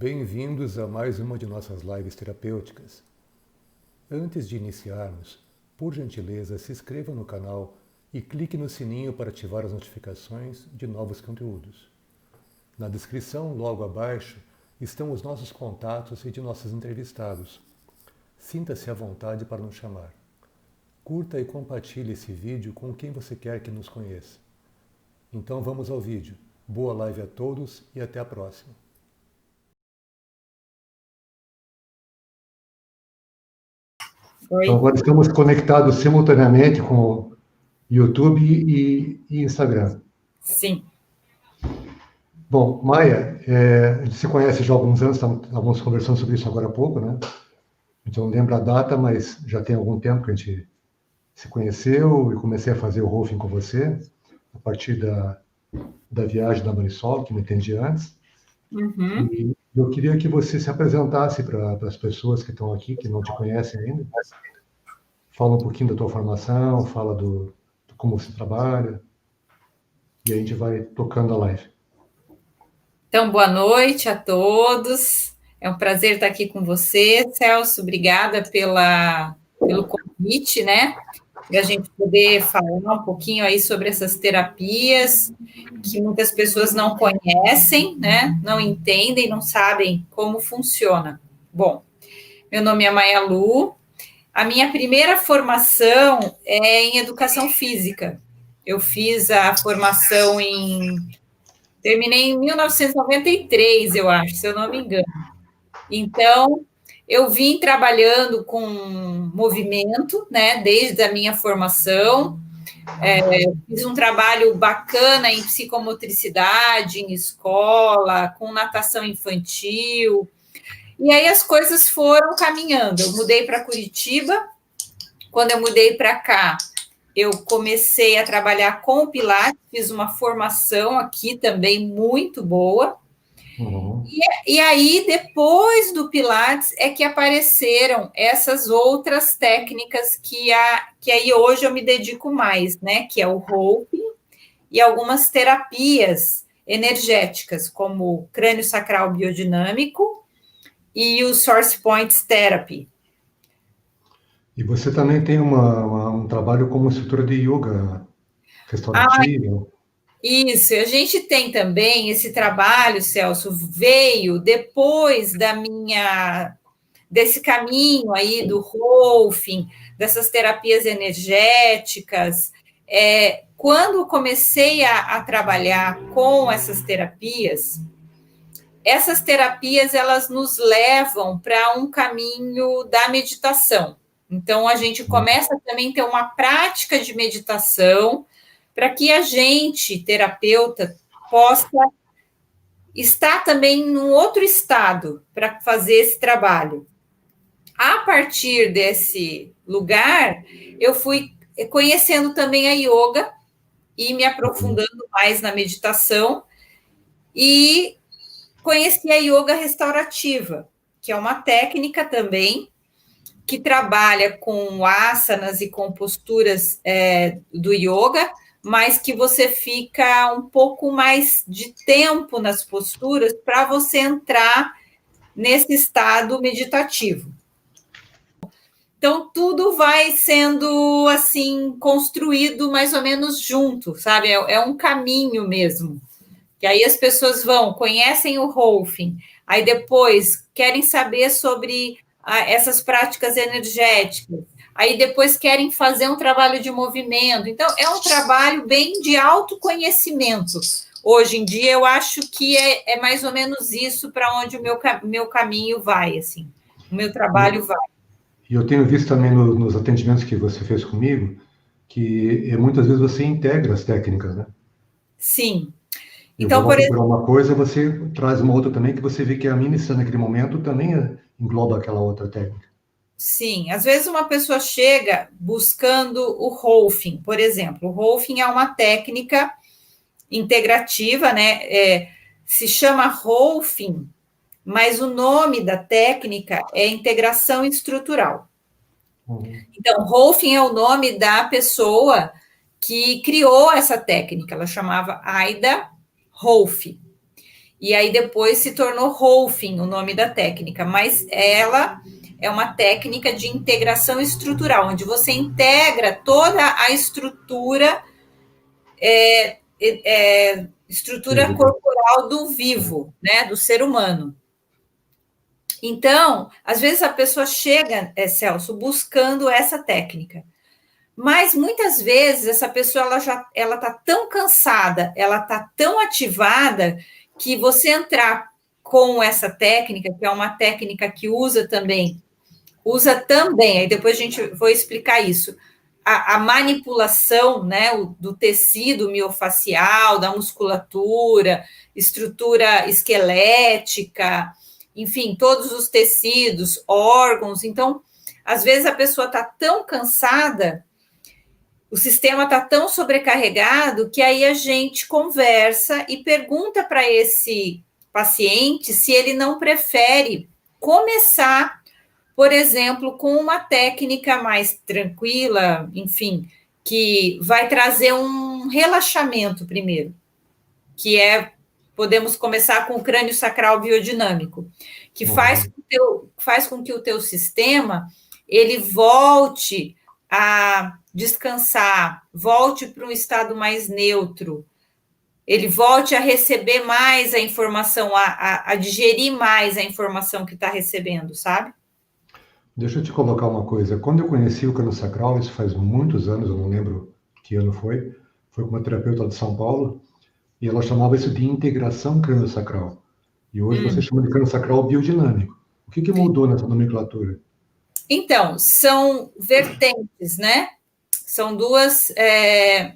Bem-vindos a mais uma de nossas lives terapêuticas. Antes de iniciarmos, por gentileza, se inscreva no canal e clique no sininho para ativar as notificações de novos conteúdos. Na descrição, logo abaixo, estão os nossos contatos e de nossos entrevistados. Sinta-se à vontade para nos chamar. Curta e compartilhe esse vídeo com quem você quer que nos conheça. Então vamos ao vídeo. Boa live a todos e até a próxima. Então, agora estamos conectados simultaneamente com o YouTube e Instagram. Sim. Bom, Maia, a gente se conhece já há alguns anos, estávamos conversando sobre isso agora há pouco, né? A gente não lembra a data, mas já tem algum tempo que a gente se conheceu e comecei a fazer o Rolfing com você, a partir da viagem da Marisol, que me entendi antes. Uhum. E eu queria que você se apresentasse para as pessoas que estão aqui, que não te conhecem ainda. Fala um pouquinho da tua formação, fala do como você trabalha, e a gente vai tocando a live. Então, boa noite a todos. É um prazer estar aqui com você, Celso. Obrigada pelo convite, né? Para a gente poder falar um pouquinho aí sobre essas terapias que muitas pessoas não conhecem, né? Não entendem, não sabem como funciona. Bom, meu nome é Maia Lu. A minha primeira formação é em educação física. Eu fiz a formação terminei em 1993, eu acho, se eu não me engano. Então, eu vim trabalhando com movimento, né, desde a minha formação. Fiz um trabalho bacana em psicomotricidade, em escola, com natação infantil. E aí as coisas foram caminhando. Eu mudei para Curitiba. Quando eu mudei para cá, eu comecei a trabalhar com o Pilates, fiz uma formação aqui também muito boa. Uhum. E aí, depois do Pilates, é que apareceram essas outras técnicas que aí hoje eu me dedico mais, né? Que é o Rolfing e algumas terapias energéticas, como o crânio sacral biodinâmico e o Source Points Therapy. E você também tem um trabalho como instrutora de yoga restaurativo. Isso, a gente tem também esse trabalho, Celso, veio depois desse caminho aí do Rolfing, dessas terapias energéticas. Quando comecei a trabalhar com essas terapias elas nos levam para um caminho da meditação. Então, a gente começa também a ter uma prática de meditação para que a gente, terapeuta, possa estar também num outro estado para fazer esse trabalho. A partir desse lugar, eu fui conhecendo também a yoga e me aprofundando mais na meditação e conheci a yoga restaurativa, que é uma técnica também que trabalha com asanas e com posturas do yoga, mas que você fica um pouco mais de tempo nas posturas para você entrar nesse estado meditativo. Então, tudo vai sendo, assim, construído mais ou menos junto, sabe? É um caminho mesmo. Que aí as pessoas conhecem o Rolfing, aí depois querem saber sobre essas práticas energéticas, aí depois querem fazer um trabalho de movimento. Então, é um trabalho bem de autoconhecimento. Hoje em dia, eu acho que é mais ou menos isso para onde o meu caminho vai, assim, o meu trabalho vai. E eu tenho visto também nos atendimentos que você fez comigo, que muitas vezes você integra as técnicas, né? Sim. Eu Então, vou por exemplo, procurar uma coisa, você traz uma outra também, que você vê que a minha missão naquele momento também engloba aquela outra técnica. sim, às vezes uma pessoa chega buscando o Rolfing, por exemplo. O Rolfing é uma técnica integrativa, né? Se chama Rolfing, mas o nome da técnica é integração estrutural. Uhum. Então, Rolfing é o nome da pessoa que criou essa técnica. Ela chamava Ida Rolf. e aí depois se tornou Rolfing o nome da técnica, mas ela é uma técnica de integração estrutural, onde você integra toda a estrutura corporal do vivo, né, do ser humano. Então, às vezes a pessoa chega, Celso, buscando essa técnica, mas muitas vezes essa pessoa ela está tão cansada, ela está tão ativada que você entrar com essa técnica, que é uma técnica que usa também, aí depois a gente vou explicar isso, a manipulação, né, do tecido miofacial, da musculatura, estrutura esquelética, enfim, todos os tecidos, órgãos. Então, às vezes a pessoa está tão cansada, o sistema está tão sobrecarregado, que aí a gente conversa e pergunta para esse paciente se ele não prefere começar, por exemplo, com uma técnica mais tranquila, enfim, que vai trazer um relaxamento primeiro, que podemos começar com o crânio sacral biodinâmico, que faz com que o teu sistema ele volte a descansar, volte para um estado mais neutro, ele volte a receber mais a informação, a digerir mais a informação que está recebendo, sabe? Deixa eu te colocar uma coisa. Quando eu conheci o crânio sacral, isso faz muitos anos, eu não lembro que ano foi com uma terapeuta de São Paulo, e ela chamava isso de integração crânio-sacral. E hoje você chama de crânio sacral biodinâmico. O que mudou nessa nomenclatura? Então, são vertentes, né? São duas. É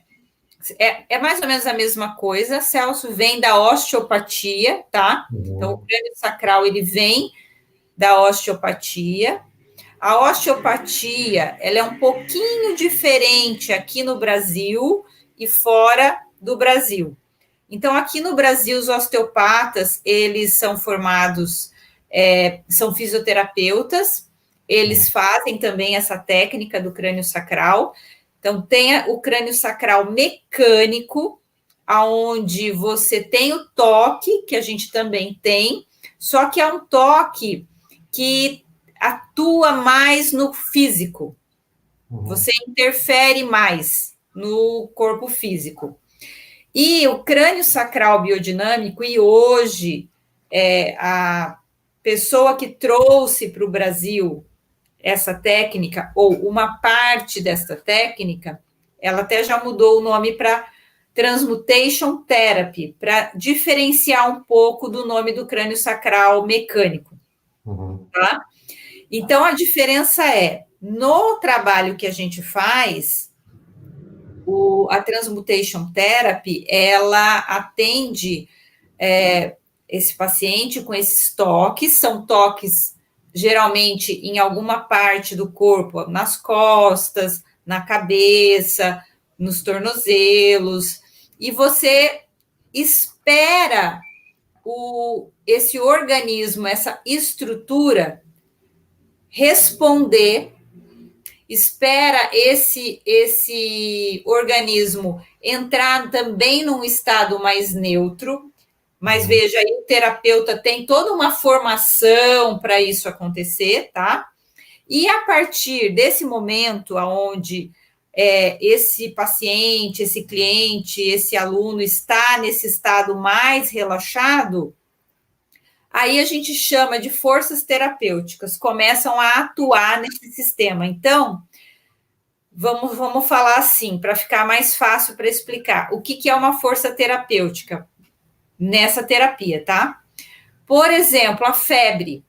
mais ou menos a mesma coisa. Celso vem da osteopatia, tá? Então, o crânio sacral ele vem da osteopatia. A osteopatia ela é um pouquinho diferente aqui no Brasil e fora do Brasil. Então, aqui no Brasil, os osteopatas, eles são formados, são fisioterapeutas, eles fazem também essa técnica do crânio sacral. Então, tem o crânio sacral mecânico, aonde você tem o toque, que a gente também tem, só que é um toque que atua mais no físico. Você interfere mais no corpo físico. E o crânio sacral biodinâmico, e hoje a pessoa que trouxe para o Brasil essa técnica, ou uma parte desta técnica, ela até já mudou o nome para Transmutation Therapy, para diferenciar um pouco do nome do crânio sacral mecânico. Tá? Então, a diferença no trabalho que a gente faz, a Transmutation Therapy, ela atende esse paciente com esses toques, são toques geralmente em alguma parte do corpo, nas costas, na cabeça, nos tornozelos, e você espera esse organismo, essa estrutura responder, espera esse organismo entrar também num estado mais neutro, mas veja, aí o terapeuta tem toda uma formação para isso acontecer, tá? E a partir desse momento onde esse paciente, esse cliente, esse aluno está nesse estado mais relaxado, aí a gente chama de forças terapêuticas, começam a atuar nesse sistema. Então, vamos falar assim, para ficar mais fácil para explicar. O que é uma força terapêutica nessa terapia, tá? Por exemplo, a febre.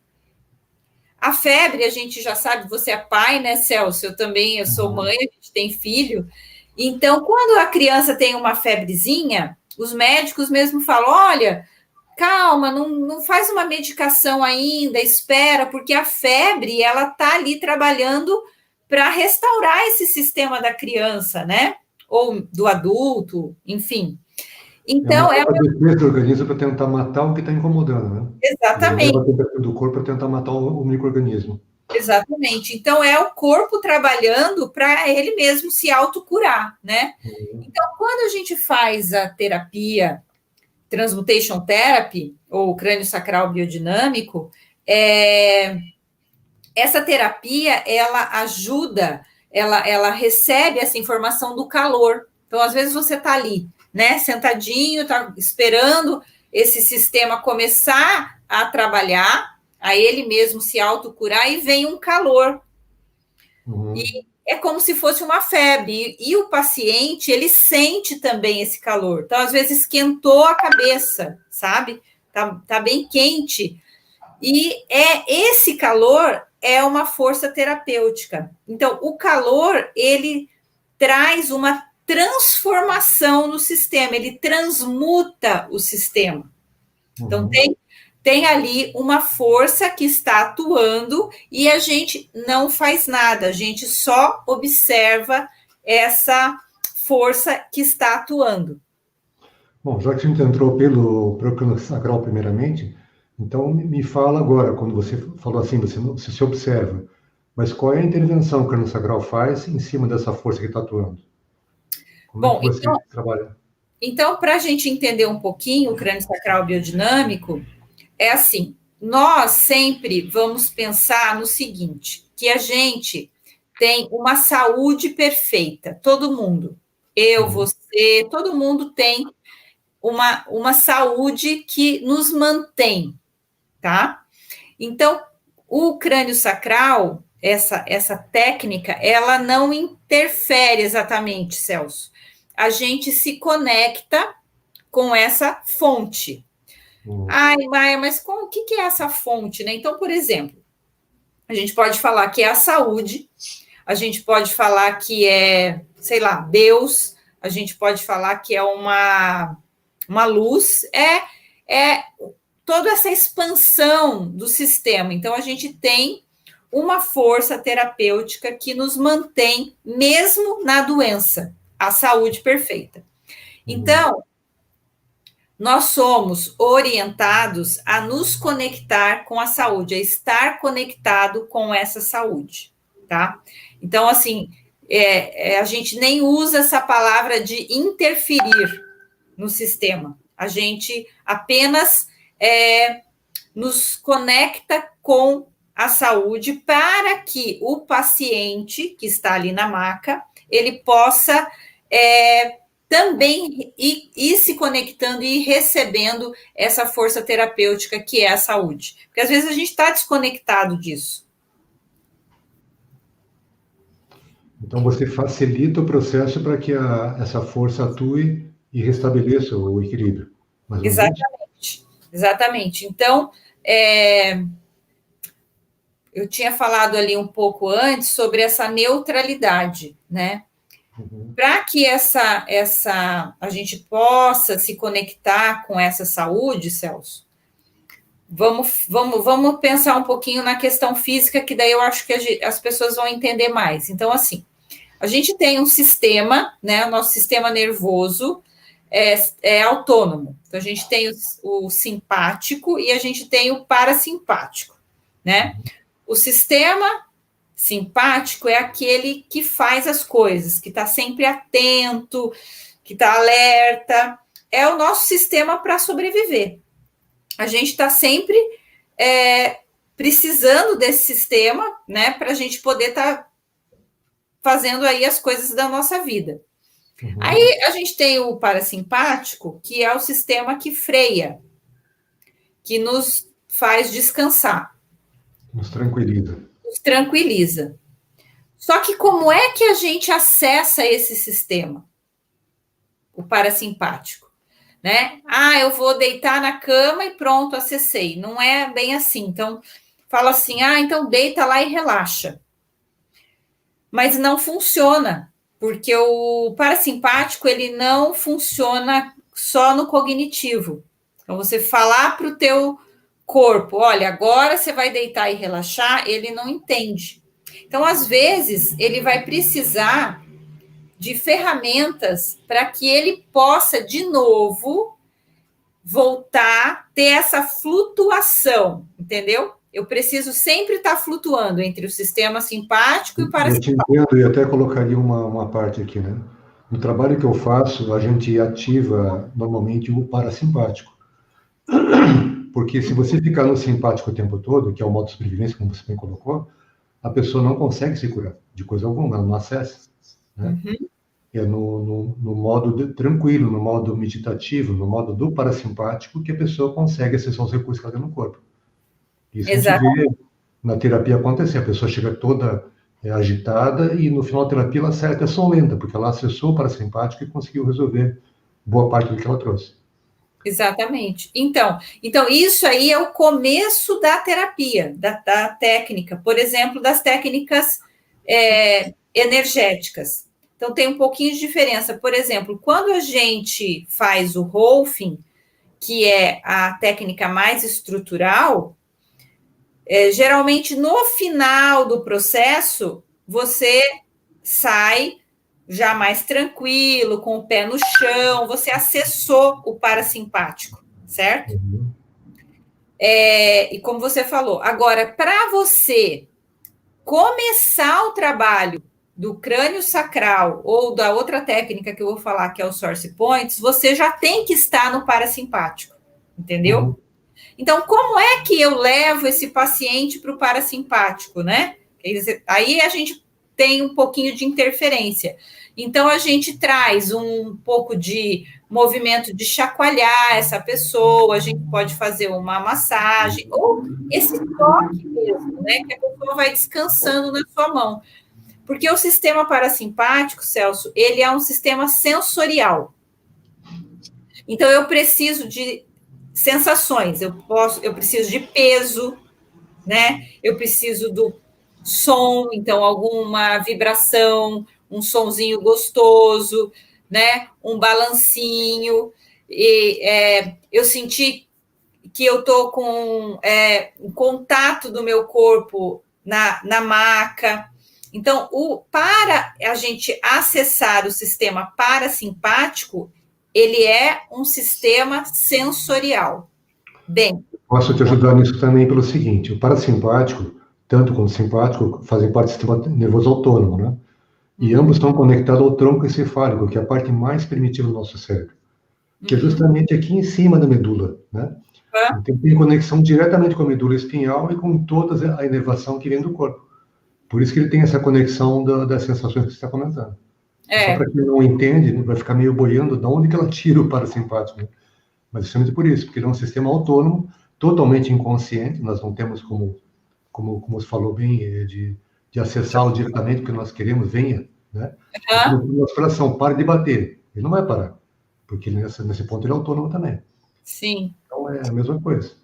A febre, a gente já sabe, você é pai, né, Celso? Eu sou mãe, a gente tem filho. Então, quando a criança tem uma febrezinha, os médicos mesmo falam, olha, calma, não faz uma medicação ainda, espera, porque a febre, ela tá ali trabalhando para restaurar esse sistema da criança, né? Ou do adulto, enfim. Então, é uma defesa do organismo para tentar matar o que está incomodando, né? Exatamente. A temperatura do corpo para tentar matar o micro-organismo. Exatamente. Então, é o corpo trabalhando para ele mesmo se autocurar, né? Então, quando a gente faz a terapia Transmutation Therapy, ou crânio sacral biodinâmico, essa terapia, ela ajuda, ela recebe essa informação do calor. Então, às vezes, você está ali, né, sentadinho, está esperando esse sistema começar a trabalhar, a ele mesmo se autocurar, e vem um calor. Uhum. E é como se fosse uma febre. E o paciente, ele sente também esse calor. Então, às vezes, esquentou a cabeça, sabe? Tá bem quente. E esse calor é uma força terapêutica. Então, o calor, ele traz uma transformação no sistema, ele transmuta o sistema. Então, tem ali uma força que está atuando e a gente não faz nada, a gente só observa essa força que está atuando. Bom, já que a gente entrou pelo crânio sacral primeiramente, então me fala agora, quando você falou assim, você se observa, mas qual é a intervenção que o crânio sacral faz em cima dessa força que está atuando? Como é que você trabalha? Então, para a gente entender um pouquinho o crânio sacral biodinâmico, é assim, nós sempre vamos pensar no seguinte, que a gente tem uma saúde perfeita, todo mundo, eu, você, todo mundo tem uma saúde que nos mantém, tá? Então, o crânio sacral, essa técnica, ela não interfere exatamente, Celso. A gente se conecta com essa fonte. Ai, Maia, mas o que é essa fonte, né? Então, por exemplo, a gente pode falar que é a saúde, a gente pode falar que é, sei lá, Deus, a gente pode falar que é uma luz, é toda essa expansão do sistema. Então, a gente tem uma força terapêutica que nos mantém mesmo na doença, a saúde perfeita. Então, nós somos orientados a nos conectar com a saúde, a estar conectado com essa saúde, tá? Então, assim, a gente nem usa essa palavra de interferir no sistema. A gente apenas nos conecta com a saúde para que o paciente que está ali na maca, ele possa também ir se conectando e recebendo essa força terapêutica que é a saúde. Porque às vezes a gente está desconectado disso. Então você facilita o processo para que essa força atue e restabeleça o equilíbrio. Exatamente. Então, eu tinha falado ali um pouco antes sobre essa neutralidade, né? Para que a gente possa se conectar com essa saúde, Celso, vamos pensar um pouquinho na questão física, que daí eu acho que as pessoas vão entender mais. Então, assim, a gente tem um sistema, né? O nosso sistema nervoso é autônomo. Então, a gente tem o simpático e a gente tem o parasimpático, né? O sistema simpático é aquele que faz as coisas, que está sempre atento, que está alerta. É o nosso sistema para sobreviver. A gente está sempre precisando desse sistema, né, para a gente poder estar fazendo aí as coisas da nossa vida. Aí a gente tem o parasimpático, que é o sistema que freia, que nos faz descansar. Nos tranquiliza. Nos tranquiliza. Só que como é que a gente acessa esse sistema? O parasimpático, né? Eu vou deitar na cama e pronto, acessei. Não é bem assim. Então, fala assim, então deita lá e relaxa. Mas não funciona, porque o parasimpático, ele não funciona só no cognitivo. Então, você falar para o teu corpo, olha, agora você vai deitar e relaxar, ele não entende. Então, às vezes, ele vai precisar de ferramentas para que ele possa, de novo, voltar, ter essa flutuação, entendeu? Eu preciso sempre estar flutuando entre o sistema simpático e o parasimpático. Eu te entendo, e até colocaria uma parte aqui, né? No trabalho que eu faço, a gente ativa normalmente o parasimpático. Porque se você ficar no simpático o tempo todo, que é o modo de sobrevivência, como você bem colocou, a pessoa não consegue se curar de coisa alguma, ela não acessa, né? Uhum. É no modo tranquilo, no modo meditativo, no modo do parasimpático, que a pessoa consegue acessar os recursos que ela tem no corpo. Isso a gente vê na terapia acontecer. A pessoa chega toda agitada e no final da terapia ela sai até sonolenta, porque ela acessou o parasimpático e conseguiu resolver boa parte do que ela trouxe. Exatamente. Então, isso aí é o começo da terapia, da técnica, por exemplo, das técnicas energéticas. Então, tem um pouquinho de diferença. Por exemplo, quando a gente faz o Rolfing, que é a técnica mais estrutural, geralmente no final do processo, você sai já mais tranquilo, com o pé no chão, você acessou o parasimpático, certo? Uhum. E como você falou, agora, para você começar o trabalho do crânio sacral ou da outra técnica que eu vou falar, que é o Source Points, você já tem que estar no parasimpático, entendeu? Uhum. Então, como é que eu levo esse paciente para o parasimpático, né? Aí a gente tem um pouquinho de interferência. Então, a gente traz um pouco de movimento de chacoalhar essa pessoa, a gente pode fazer uma massagem, ou esse toque mesmo, né? Que a pessoa vai descansando na sua mão. Porque o sistema parasimpático, Celso, ele é um sistema sensorial. Então, eu preciso de sensações, eu preciso de peso, né? Eu preciso do som, então alguma vibração, um sonzinho gostoso, né? Um balancinho. Eu senti que eu estou com um contato do meu corpo na maca. Então, para a gente acessar o sistema parasimpático, ele é um sistema sensorial. Bem, Posso te ajudar nisso também pelo seguinte: o parasimpático, tanto quanto o simpático, fazem parte do sistema nervoso autônomo, né? E ambos estão conectados ao tronco encefálico, que é a parte mais primitiva do nosso cérebro, que é justamente aqui em cima da medula, né? Então tem conexão diretamente com a medula espinhal e com toda a inervação que vem do corpo. Por isso que ele tem essa conexão das sensações que você está comentando. Só para quem não entende, vai ficar meio boiando de onde que ela tira o parasimpático, né? Mas justamente por isso, porque ele é um sistema autônomo, totalmente inconsciente, nós não temos como você falou bem, de acessá-lo diretamente, porque nós queremos, venha, né? Nosso coração, pare de bater. Ele não vai parar, porque nesse ponto ele é autônomo também. Sim. Então é a mesma coisa.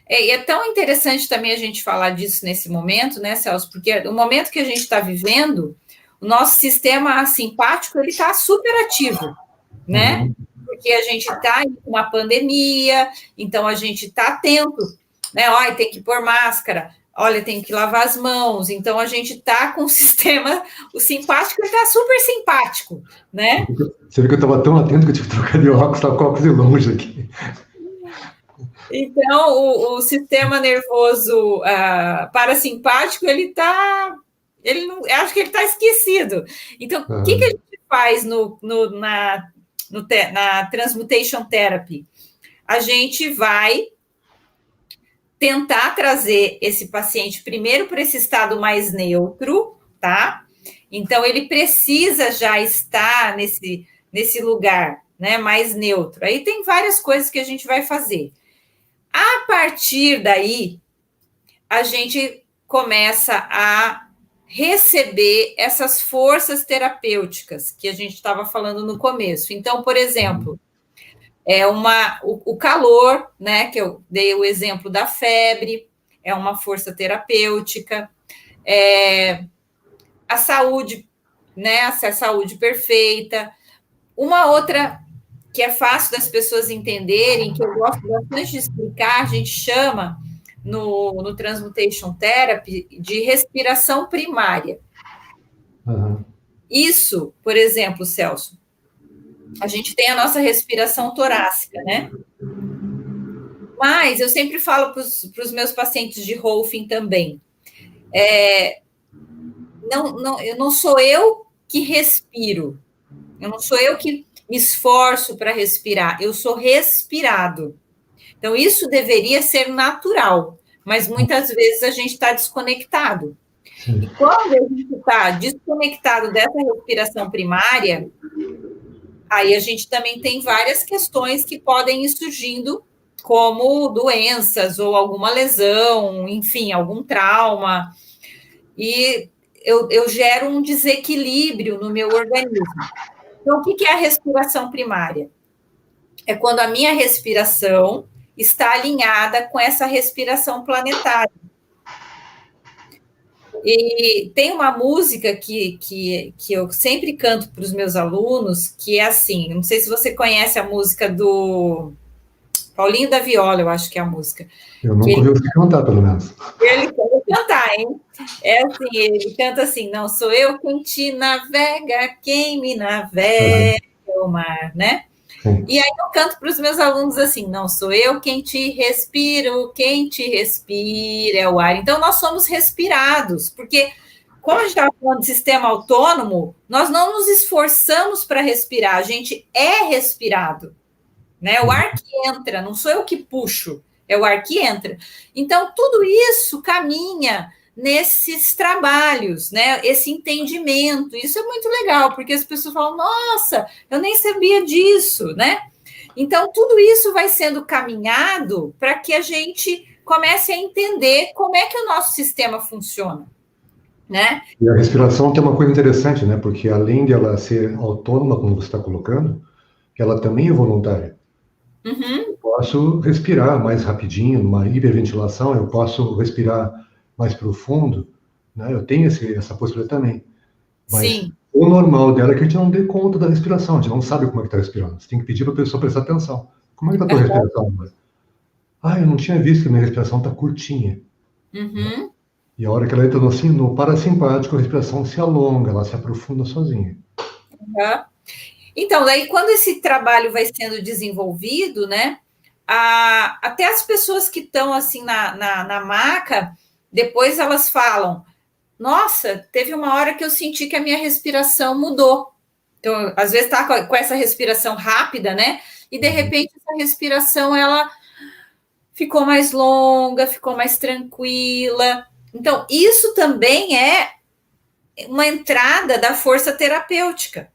E é tão interessante também a gente falar disso nesse momento, né, Celso? Porque no momento que a gente está vivendo, o nosso sistema simpático ele está super ativo, né? Uhum. Porque a gente está em uma pandemia, então a gente está atento, né? Olha, tem que pôr máscara, olha, tem que lavar as mãos. Então a gente está com o sistema, o simpático está super simpático, né? Você viu que eu estava tão atento que eu tive que trocar de óculos, estava com o óculos de longe aqui. Então, o sistema nervoso parasimpático, acho que ele está esquecido. Então, o que a gente faz na Transmutation Therapy? A gente vai tentar trazer esse paciente primeiro para esse estado mais neutro, tá? Então, ele precisa já estar nesse lugar, né, mais neutro. Aí tem várias coisas que a gente vai fazer. A partir daí, a gente começa a receber essas forças terapêuticas que a gente estava falando no começo. Então, por exemplo, o calor, né, que eu dei o exemplo da febre, é uma força terapêutica. A saúde, né, a saúde perfeita. Uma outra que é fácil das pessoas entenderem, que eu gosto bastante de explicar, a gente chama no Transmutation Therapy de respiração primária. Uhum. Isso, por exemplo, Celso, a gente tem a nossa respiração torácica, né? Mas eu sempre falo para os meus pacientes de Rolfing também, não sou eu que respiro, não sou eu que me esforço para respirar, eu sou respirado. Então, isso deveria ser natural, mas muitas vezes a gente está desconectado. E quando a gente está desconectado dessa respiração primária, aí a gente também tem várias questões que podem ir surgindo, como doenças ou alguma lesão, enfim, algum trauma. E eu gero um desequilíbrio no meu organismo. Então, o que é a respiração primária? É quando a minha respiração está alinhada com essa respiração planetária. E tem uma música que eu sempre canto para os meus alunos, que é assim, não sei se você conhece a música do Paulinho da Viola, eu acho que é a música. Eu nunca ouvi você cantar, pelo menos. Ele canta cantar, hein? É assim, ele canta assim, não sou eu quem te navega, quem me navega o mar, né? Sim. E aí eu canto para os meus alunos assim, não sou eu quem te respiro, quem te respira é o ar. Então, nós somos respirados, porque, como a gente estava falando de sistema autônomo, nós não nos esforçamos para respirar, a gente é respirado, né? O ar que entra, não sou eu que puxo, é o ar que entra. Então, tudo isso caminha nesses trabalhos, né? Esse entendimento, isso é muito legal, porque as pessoas falam, nossa, eu nem sabia disso, né? Então, tudo isso vai sendo caminhado para que a gente comece a entender como é que o nosso sistema funciona, né? E a respiração tem uma coisa interessante, né? Porque além de ela ser autônoma, como você está colocando, ela também é voluntária. Uhum. Eu posso respirar mais rapidinho, numa hiperventilação, eu posso respirar mais profundo, né? Eu tenho essa possibilidade também. Mas Sim. o normal dela é que a gente não dê conta da respiração, a gente não sabe como é que está respirando. Você tem que pedir para a pessoa prestar atenção. Como é que está a tua respiração? Ah, eu não tinha visto que a minha respiração está curtinha. Uhum. E a hora que ela entra no parasimpático, a respiração se alonga, ela se aprofunda sozinha. Uhum. Então, daí, quando esse trabalho vai sendo desenvolvido, né, até as pessoas que estão, assim, na maca, depois elas falam, nossa, teve uma hora que eu senti que a minha respiração mudou. Então, às vezes está com essa respiração rápida, né, e de repente essa respiração, ela ficou mais longa, ficou mais tranquila. Então, isso também é uma entrada da força terapêutica,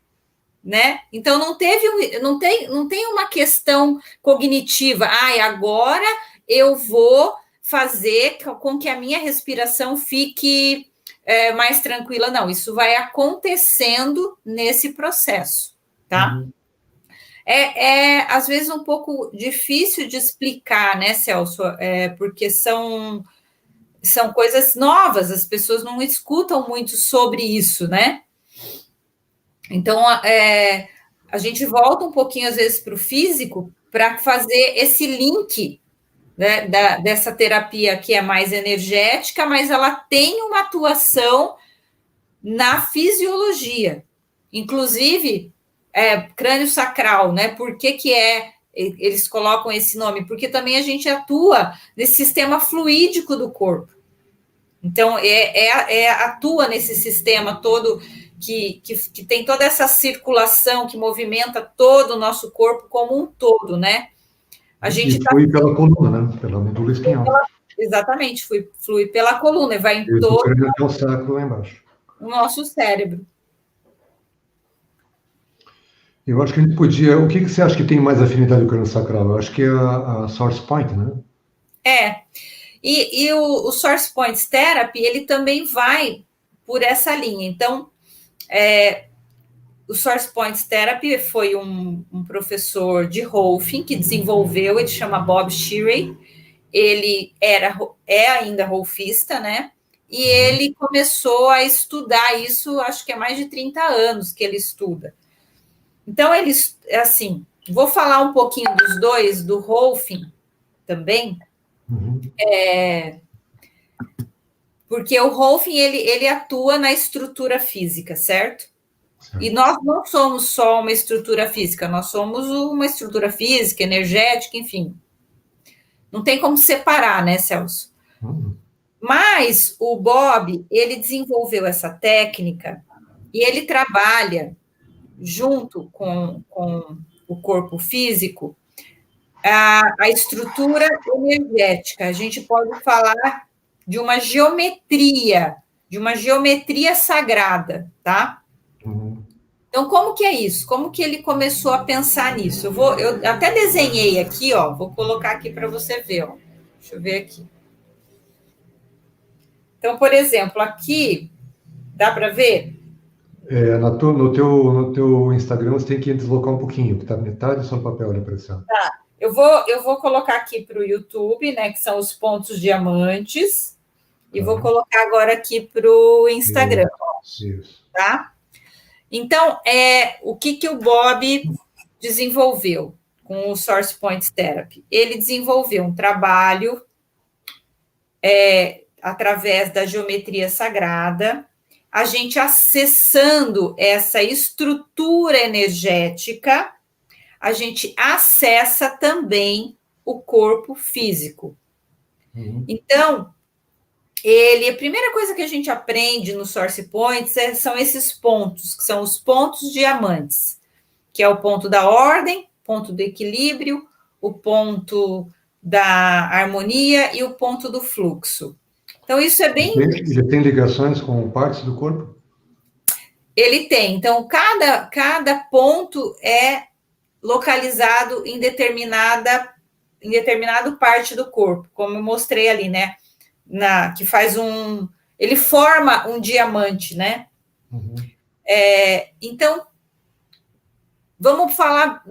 né? Então não tem uma questão cognitiva. Agora eu vou fazer com que a minha respiração fique mais tranquila. Não, isso vai acontecendo nesse processo, tá? Às vezes um pouco difícil de explicar, né, Celso? Porque são coisas novas, as pessoas não escutam muito sobre isso, né? Então, a gente volta um pouquinho, às vezes, para o físico para fazer esse link, né, dessa terapia que é mais energética, mas ela tem uma atuação na fisiologia. Inclusive, crânio sacral, né? Por que eles colocam esse nome? Porque também a gente atua nesse sistema fluídico do corpo. Então, atua nesse sistema todo que tem toda essa circulação que movimenta todo o nosso corpo como um todo, né? A gente flui pela coluna, né? Pela medula espinhal. Exatamente, flui pela coluna e vai em Desde todo o crânio até o sacro lá embaixo. o nosso cérebro. Eu acho que a gente podia... O que você acha que tem mais afinidade com o crânio sacral? Eu acho que é a Source Point, né? E o Source Points Therapy, ele também vai por essa linha. Então, o Source Points Therapy foi um professor de Rolfing que desenvolveu, ele chama Bob Shirey, ele é ainda rolfista, né? E ele começou a estudar isso, acho que há mais de 30 anos que ele estuda. Então, assim, vou falar um pouquinho dos dois, do Rolfing também, porque o Rolfing, ele atua na estrutura física, certo? E nós não somos só uma estrutura física, nós somos uma estrutura física, energética, enfim. Não tem como separar, né, Celso? Mas o Bob, ele desenvolveu essa técnica e ele trabalha junto com o corpo físico a estrutura energética. A gente pode falar de uma geometria sagrada, tá? Uhum. Então, como que é isso? Como que ele começou a pensar nisso? Eu até desenhei aqui, ó, vou colocar aqui para você ver, ó. Deixa eu ver aqui. Então, por exemplo, aqui, dá para ver? No teu Instagram você tem que deslocar um pouquinho, que está metade só no papel da impressão. Eu vou colocar aqui para o YouTube, né, que são os pontos diamantes, e vou colocar agora aqui para o Instagram, Isso. tá? Então, o que o Bob desenvolveu com o Source Points Therapy? Ele desenvolveu um trabalho através da geometria sagrada, a gente acessando essa estrutura energética, a gente acessa também o corpo físico. Uhum. Então, a primeira coisa que a gente aprende no Source Points são esses pontos, que são os pontos diamantes, que é o ponto da ordem, ponto do equilíbrio, o ponto da harmonia e o ponto do fluxo. Então, isso é bem... Já tem ligações com partes do corpo? Ele tem. Então, cada ponto é localizado em determinada parte do corpo, como eu mostrei ali, né? Que faz ele forma um diamante, né? Uhum. Então, vamos falar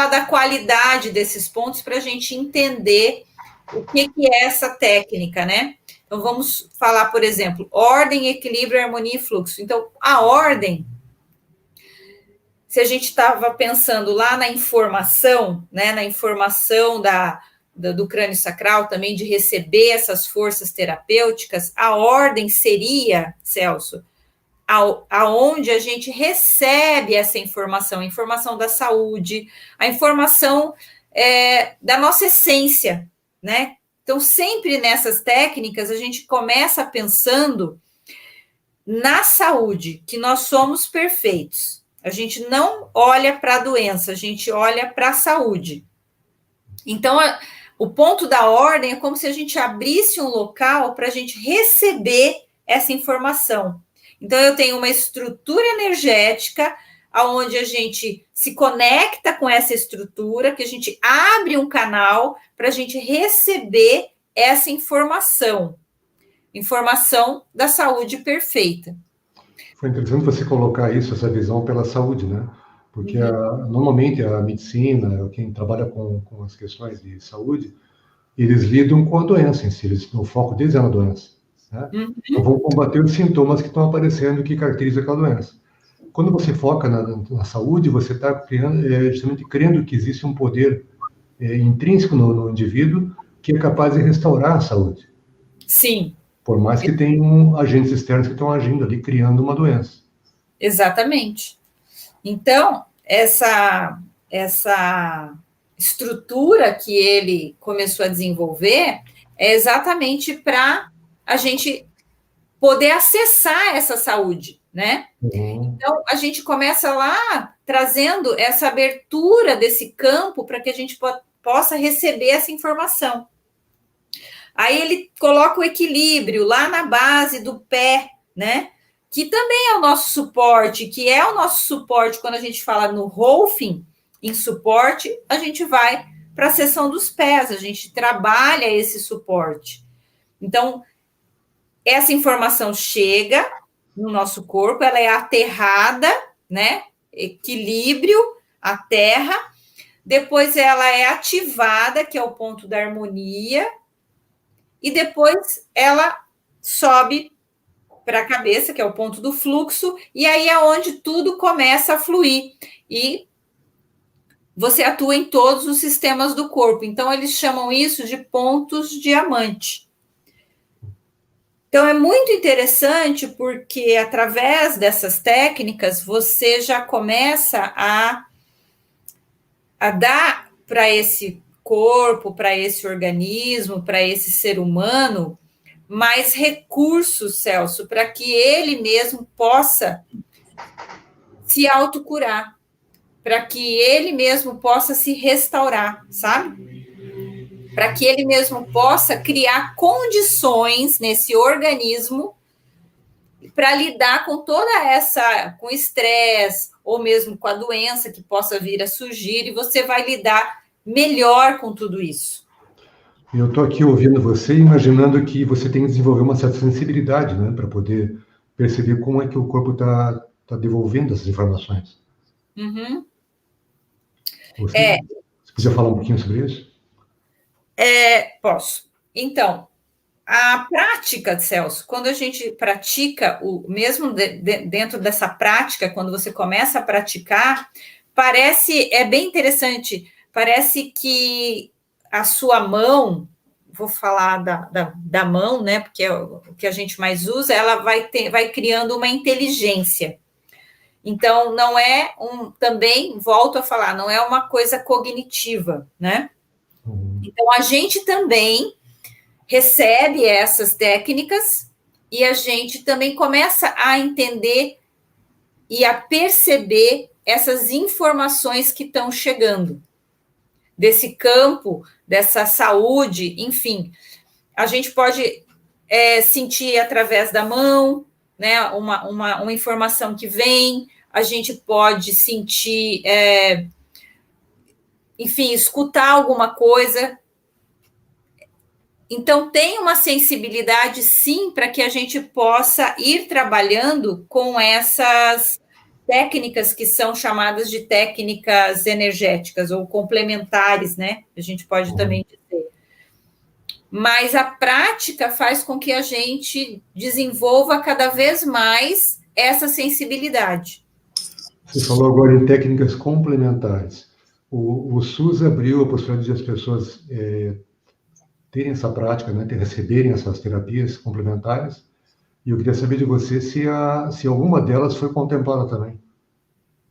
da qualidade desses pontos para a gente entender o que é essa técnica, né? Então, vamos falar, por exemplo, ordem, equilíbrio, harmonia e fluxo. Então, a ordem, se a gente estava pensando lá na informação, né, na informação do crânio sacral também, de receber essas forças terapêuticas, a ordem seria, Celso, aonde a gente recebe essa informação, a informação da saúde, a informação da nossa essência, né? Então, sempre nessas técnicas, a gente começa pensando na saúde, que nós somos perfeitos. A gente não olha para a doença, a gente olha para a saúde. Então, o ponto da ordem é como se a gente abrisse um local para a gente receber essa informação. Então, eu tenho uma estrutura energética onde a gente se conecta com essa estrutura, que a gente abre um canal para a gente receber essa informação da saúde perfeita. Foi interessante você colocar isso, essa visão pela saúde, né? Porque normalmente a medicina, quem trabalha com as questões de saúde, eles lidam com a doença em si, o foco deles é na doença. Né? Então vão combater os sintomas que estão aparecendo que caracterizam aquela doença. Quando você foca na saúde, você está justamente crendo que existe um poder intrínseco no indivíduo que é capaz de restaurar a saúde. Sim. Por mais que tenham agentes externos que estão agindo ali, criando uma doença. Exatamente. Então, essa estrutura que ele começou a desenvolver é exatamente para a gente poder acessar essa saúde, né? Uhum. Então, a gente começa lá trazendo essa abertura desse campo para que a gente possa receber essa informação. Aí ele coloca o equilíbrio lá na base do pé, né? Que também é o nosso suporte, quando a gente fala no Rolfing, em suporte, a gente vai para a seção dos pés, a gente trabalha esse suporte. Então, essa informação chega no nosso corpo, ela é aterrada, né? Equilíbrio, a terra, depois ela é ativada, que é o ponto da harmonia, e depois ela sobe para a cabeça, que é o ponto do fluxo, e aí é onde tudo começa a fluir. E você atua em todos os sistemas do corpo. Então, eles chamam isso de pontos diamante. Então, é muito interessante porque, através dessas técnicas, você já começa a dar para esse corpo, para esse organismo, para esse ser humano, mais recursos, Celso, para que ele mesmo possa se autocurar. para que ele mesmo possa se restaurar, sabe? Para que ele mesmo possa criar condições nesse organismo para lidar com toda essa, com estresse, ou mesmo com a doença que possa vir a surgir, e você vai lidar melhor com tudo isso. Eu estou aqui ouvindo você, imaginando que você tem que desenvolver uma certa sensibilidade, né, para poder perceber como é que o corpo está devolvendo essas informações. Uhum. Você podia falar um pouquinho sobre isso? Posso. Então, a prática, Celso, quando a gente pratica, mesmo dentro dessa prática, quando você começa a praticar, é bem interessante, parece que a sua mão, vou falar da mão, né, porque é o que a gente mais usa, ela vai criando uma inteligência. Então, não é também, volto a falar, não é uma coisa cognitiva, né? Então, a gente também recebe essas técnicas e a gente também começa a entender e a perceber essas informações que estão chegando desse campo, dessa saúde, enfim. A gente pode sentir através da mão, né, uma informação que vem, a gente pode sentir, enfim, escutar alguma coisa. Então, tem uma sensibilidade, sim, para que a gente possa ir trabalhando com essas técnicas que são chamadas de técnicas energéticas ou complementares, né? A gente pode também dizer. Mas a prática faz com que a gente desenvolva cada vez mais essa sensibilidade. Você falou agora em técnicas complementares. O SUS abriu a possibilidade de as pessoas terem essa prática, né, receberem essas terapias complementares. E eu queria saber de você se alguma delas foi contemplada também.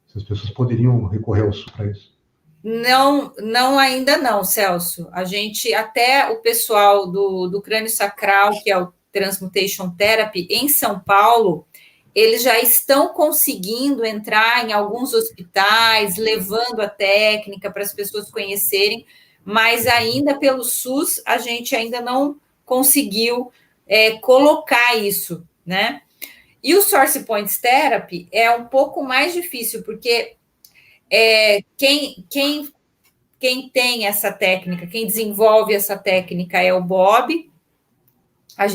Se as pessoas poderiam recorrer ao SUS para isso. Não, ainda não, Celso. A gente, até o pessoal do crânio sacral, que é o Transmutation Therapy, em São Paulo, eles já estão conseguindo entrar em alguns hospitais, levando a técnica para as pessoas conhecerem, mas ainda pelo SUS a gente ainda não conseguiu colocar isso, né? E o Source Points Therapy é um pouco mais difícil, porque quem tem essa técnica, quem desenvolve essa técnica é o Bob.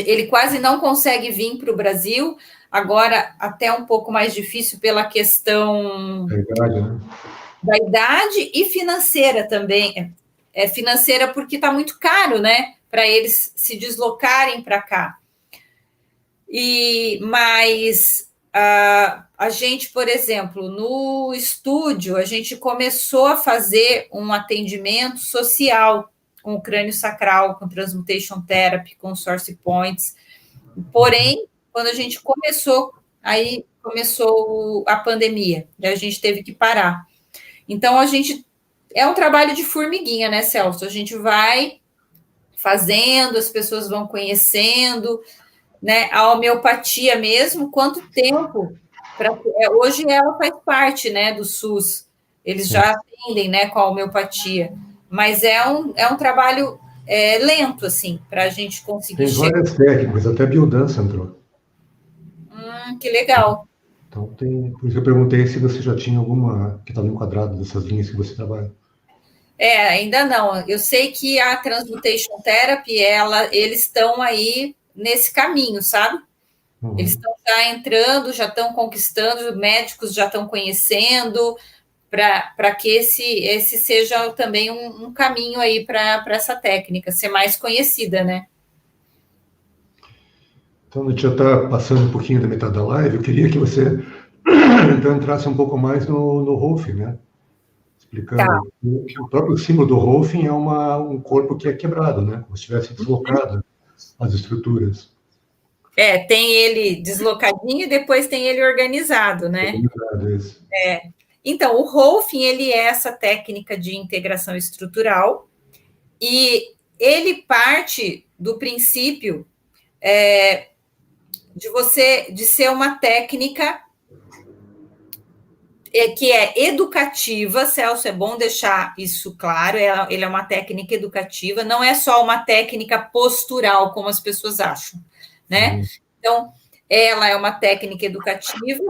Ele quase não consegue vir para o Brasil, agora até um pouco mais difícil pela questão da idade e financeira também. Financeira porque está muito caro, né? Para eles se deslocarem para cá. Mas a gente, por exemplo, no estúdio, a gente começou a fazer um atendimento social com o crânio sacral, com Transmutation Therapy, com Source Points. Porém, quando a gente começou, aí começou a pandemia, e a gente teve que parar. Então, é um trabalho de formiguinha, né, Celso? A gente vai fazendo, as pessoas vão conhecendo, né? A homeopatia mesmo, quanto tempo? Hoje ela faz parte, né, do SUS. Eles já atendem, né, com a homeopatia. Mas é um trabalho lento, assim, para a gente conseguir chegar. Tem várias técnicas, até biodança entrou. Que legal. Então, por isso eu perguntei se você já tinha alguma que estava enquadrada dessas linhas que você trabalha. Ainda não. Eu sei que a Transmutation Therapy, eles estão aí nesse caminho, sabe? Eles estão já entrando, já estão conquistando, médicos já estão conhecendo, para que esse seja também um caminho aí para essa técnica ser mais conhecida, né? Então, a gente já está passando um pouquinho da metade da live. Eu queria que você então entrasse um pouco mais no Rolfing, né? Explicando. Tá. O próprio símbolo do Rolfing é um corpo que é quebrado, né? Como se estivesse deslocado as estruturas. Tem ele deslocadinho e depois tem ele organizado, né? Organizado, isso. Então, o Rolfing, ele é essa técnica de integração estrutural e ele parte do princípio de ser uma técnica que é educativa, Celso, é bom deixar isso claro, ele é uma técnica educativa, não é só uma técnica postural, como as pessoas acham, né? Então, ela é uma técnica educativa,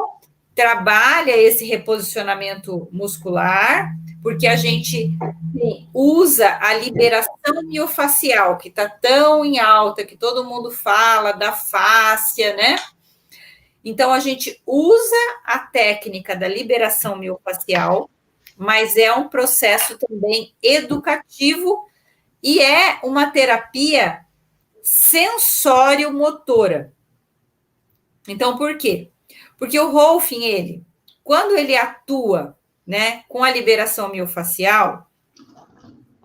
trabalha esse reposicionamento muscular, porque a gente usa a liberação miofacial, que está tão em alta, que todo mundo fala da fáscia, né? Então, a gente usa a técnica da liberação miofacial, mas é um processo também educativo e é uma terapia sensório-motora. Então, por quê? Porque o Rolfing, quando ele atua, né, com a liberação miofacial,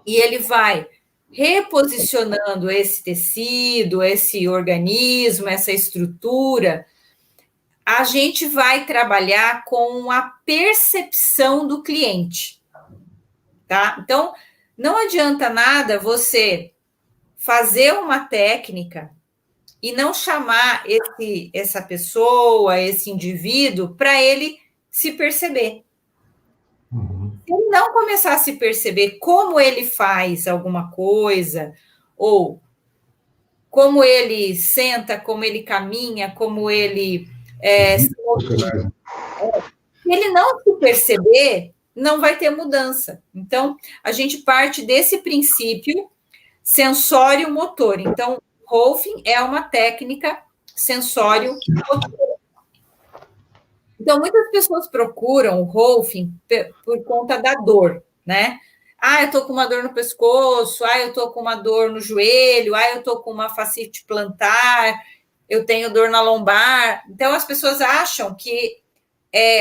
e ele vai reposicionando esse tecido, esse organismo, essa estrutura, a gente vai trabalhar com a percepção do cliente, tá? Então, não adianta nada você fazer uma técnica e não chamar essa pessoa, esse indivíduo, para ele se perceber. Se ele não começar a se perceber como ele faz alguma coisa, ou como ele senta, como ele caminha, como ele se movimenta, se ele não se perceber, não vai ter mudança. Então, a gente parte desse princípio sensório-motor. Então, Rolfing é uma técnica sensório-motora. Então, muitas pessoas procuram o Rolfing por conta da dor, né? Ah, eu estou com uma dor no pescoço, eu estou com uma dor no joelho, eu estou com uma fascite plantar, eu tenho dor na lombar. Então, as pessoas acham que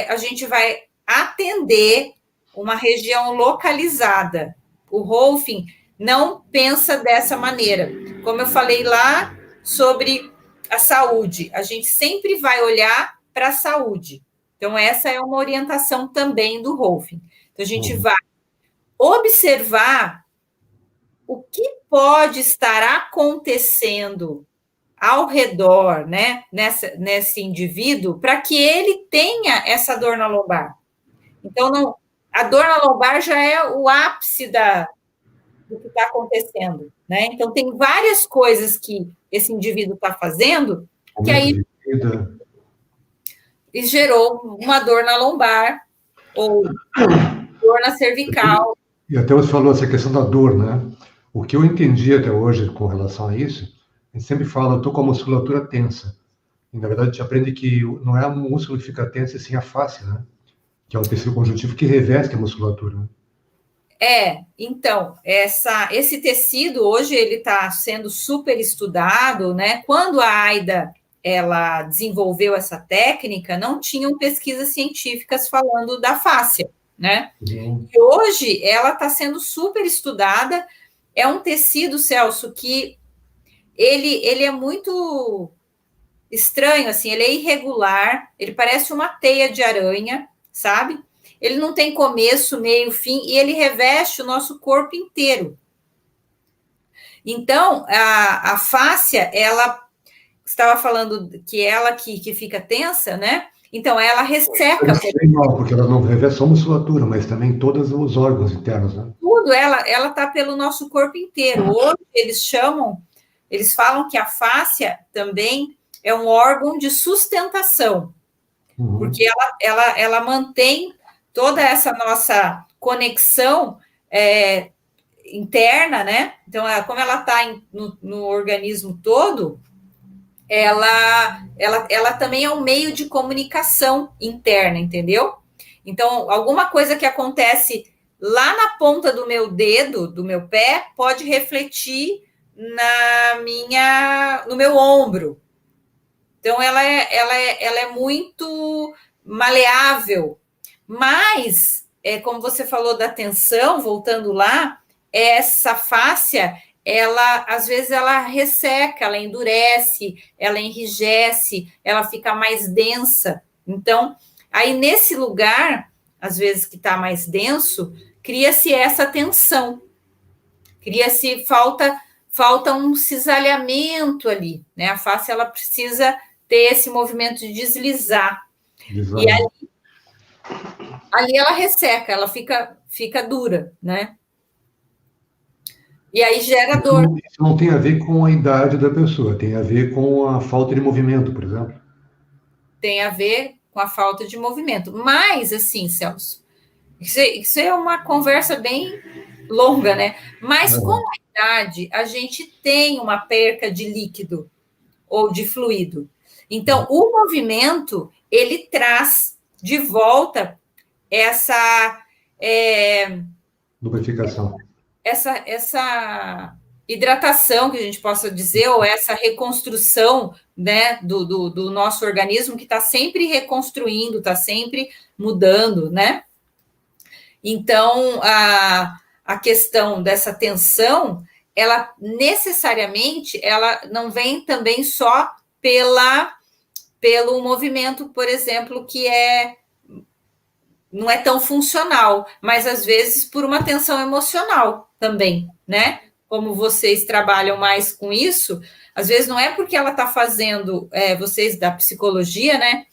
a gente vai atender uma região localizada. O Rolfing não pensa dessa maneira. Como eu falei lá sobre a saúde, a gente sempre vai olhar para a saúde. Então, essa é uma orientação também do Rolfing. Então, a gente vai observar o que pode estar acontecendo ao redor, né, nesse indivíduo, para que ele tenha essa dor na lombar. Então, a dor na lombar já é o ápice do que está acontecendo, né? Então, tem várias coisas que esse indivíduo está fazendo que aí gerou uma dor na lombar ou dor na cervical. E até você falou essa questão da dor, né? O que eu entendi até hoje com relação a isso, a gente sempre fala, eu estou com a musculatura tensa. E, na verdade, a gente aprende que não é o músculo que fica tenso, e sim a face, né? Que é o tecido conjuntivo que reveste a musculatura. Né? Então, esse tecido hoje ele está sendo super estudado, né? Quando a Aida ela desenvolveu essa técnica, não tinham pesquisas científicas falando da fáscia, né? E hoje ela está sendo super estudada. É um tecido, Celso, que ele é muito estranho, assim, ele é irregular, ele parece uma teia de aranha, sabe? Ele não tem começo, meio, fim, e ele reveste o nosso corpo inteiro. Então, a fáscia, ela estava falando que ela que fica tensa, né? Então, ela resseca. Não, porque ela não reveste só a musculatura, mas também todos os órgãos internos, né? Tudo, ela está pelo nosso corpo inteiro. Hoje, eles falam que a fáscia também é um órgão de sustentação, porque ela mantém toda essa nossa conexão interna, né? Então, como ela está no organismo todo, ela também é um meio de comunicação interna, entendeu? Então, alguma coisa que acontece lá na ponta do meu dedo, do meu pé, pode refletir no meu ombro. Então, ela é muito maleável, mas, como você falou da tensão, voltando lá, essa fáscia, às vezes ela resseca, ela endurece, ela enrijece, ela fica mais densa. Então, aí nesse lugar, às vezes que está mais denso, cria-se essa tensão, falta um cisalhamento ali, né? A face, ela precisa ter esse movimento de deslizar. E aí, ali ela resseca, ela fica dura, né? E aí gera dor. Isso não tem a ver com a idade da pessoa, tem a ver com a falta de movimento, por exemplo. Tem a ver com a falta de movimento. Mas, assim, Celso, isso é uma conversa bem longa, né? Mas com a idade, a gente tem uma perca de líquido ou de fluido. Então, o movimento, ele traz de volta essa Lubrificação. essa hidratação, que a gente possa dizer, ou essa reconstrução, né, do nosso organismo, que está sempre reconstruindo, está sempre mudando, né? Então, a questão dessa tensão, ela necessariamente, ela não vem também só pelo movimento, por exemplo, que não é tão funcional, mas às vezes por uma tensão emocional também, né? Como vocês trabalham mais com isso, às vezes não é porque ela está fazendo, vocês da psicologia, né?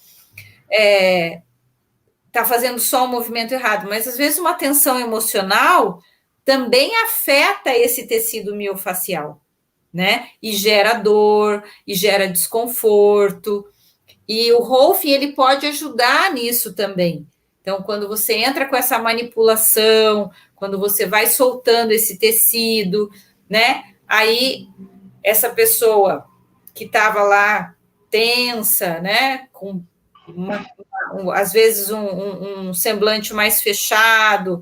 Está fazendo só um movimento errado, mas às vezes uma tensão emocional também afeta esse tecido miofacial, né? E gera dor, e gera desconforto. E o Rolf, ele pode ajudar nisso também. Então, quando você entra com essa manipulação, quando você vai soltando esse tecido, né? Aí, essa pessoa que estava lá tensa, né? Com às vezes um semblante mais fechado,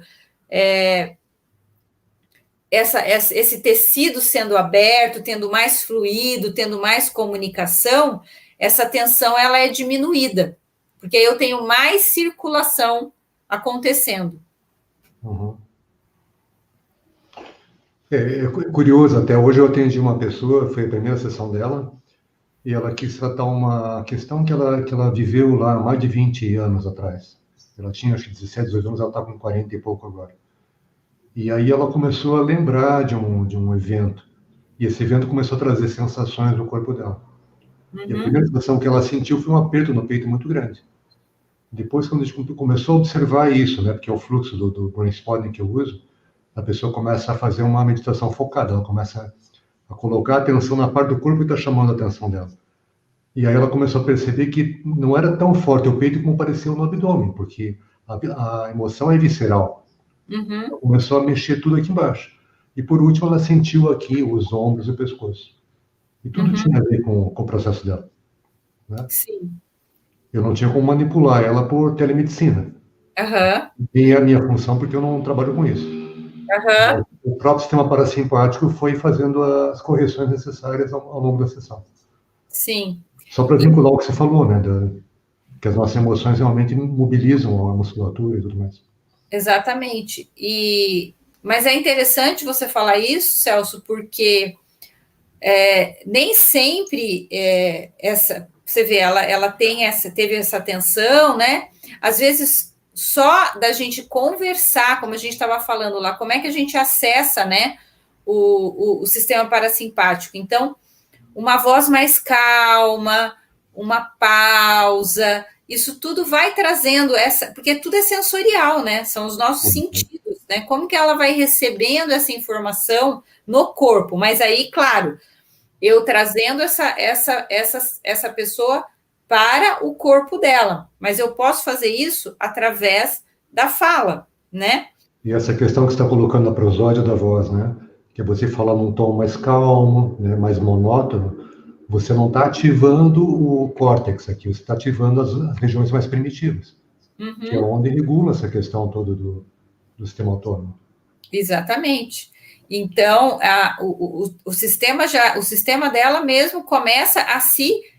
esse tecido sendo aberto, tendo mais fluido, tendo mais comunicação, essa tensão ela é diminuída, porque aí eu tenho mais circulação acontecendo. Uhum. É curioso, até hoje eu atendi uma pessoa, foi a primeira sessão dela, e ela quis tratar uma questão que ela viveu lá há mais de 20 anos atrás. Ela tinha, acho que 17, 18 anos, ela está com 40 e pouco agora. E aí ela começou a lembrar de um evento, e esse evento começou a trazer sensações no corpo dela. E a primeira sensação que ela sentiu foi um aperto no peito muito grande. Depois, quando a gente começou a observar isso, né, porque é o fluxo do brain spotting que eu uso, a pessoa começa a fazer uma meditação focada, ela começa a colocar a atenção na parte do corpo que está chamando a atenção dela. E aí ela começou a perceber que não era tão forte o peito como parecia no abdômen, porque a emoção é visceral. Uhum. Ela começou a mexer tudo aqui embaixo. E por último, ela sentiu aqui os ombros e o pescoço. E tudo tinha a ver com o processo dela. Né? Sim. Eu não tinha como manipular ela por telemedicina. Nem é a minha função, porque eu não trabalho com isso. O próprio sistema parasimpático foi fazendo as correções necessárias ao longo da sessão. Sim. Só para vincular o que você falou, né? Que as nossas emoções realmente mobilizam a musculatura e tudo mais. Exatamente. Mas é interessante você falar isso, Celso, porque nem sempre você vê, ela teve essa tensão, né? Às vezes só da gente conversar, como a gente estava falando lá, como é que a gente acessa, né, o sistema parasimpático. Então, uma voz mais calma, uma pausa, isso tudo vai trazendo porque tudo é sensorial, né? São os nossos sentidos, né? Como que ela vai recebendo essa informação no corpo? Mas aí, claro, eu trazendo essa pessoa para o corpo dela, mas eu posso fazer isso através da fala, né? E essa questão que você está colocando na prosódia da voz, né? Que é você falar num tom mais calmo, né? Mais monótono, você não está ativando o córtex aqui, você está ativando as regiões mais primitivas, que é onde regula essa questão toda do sistema autônomo. Exatamente. Então, o sistema dela mesmo começa a se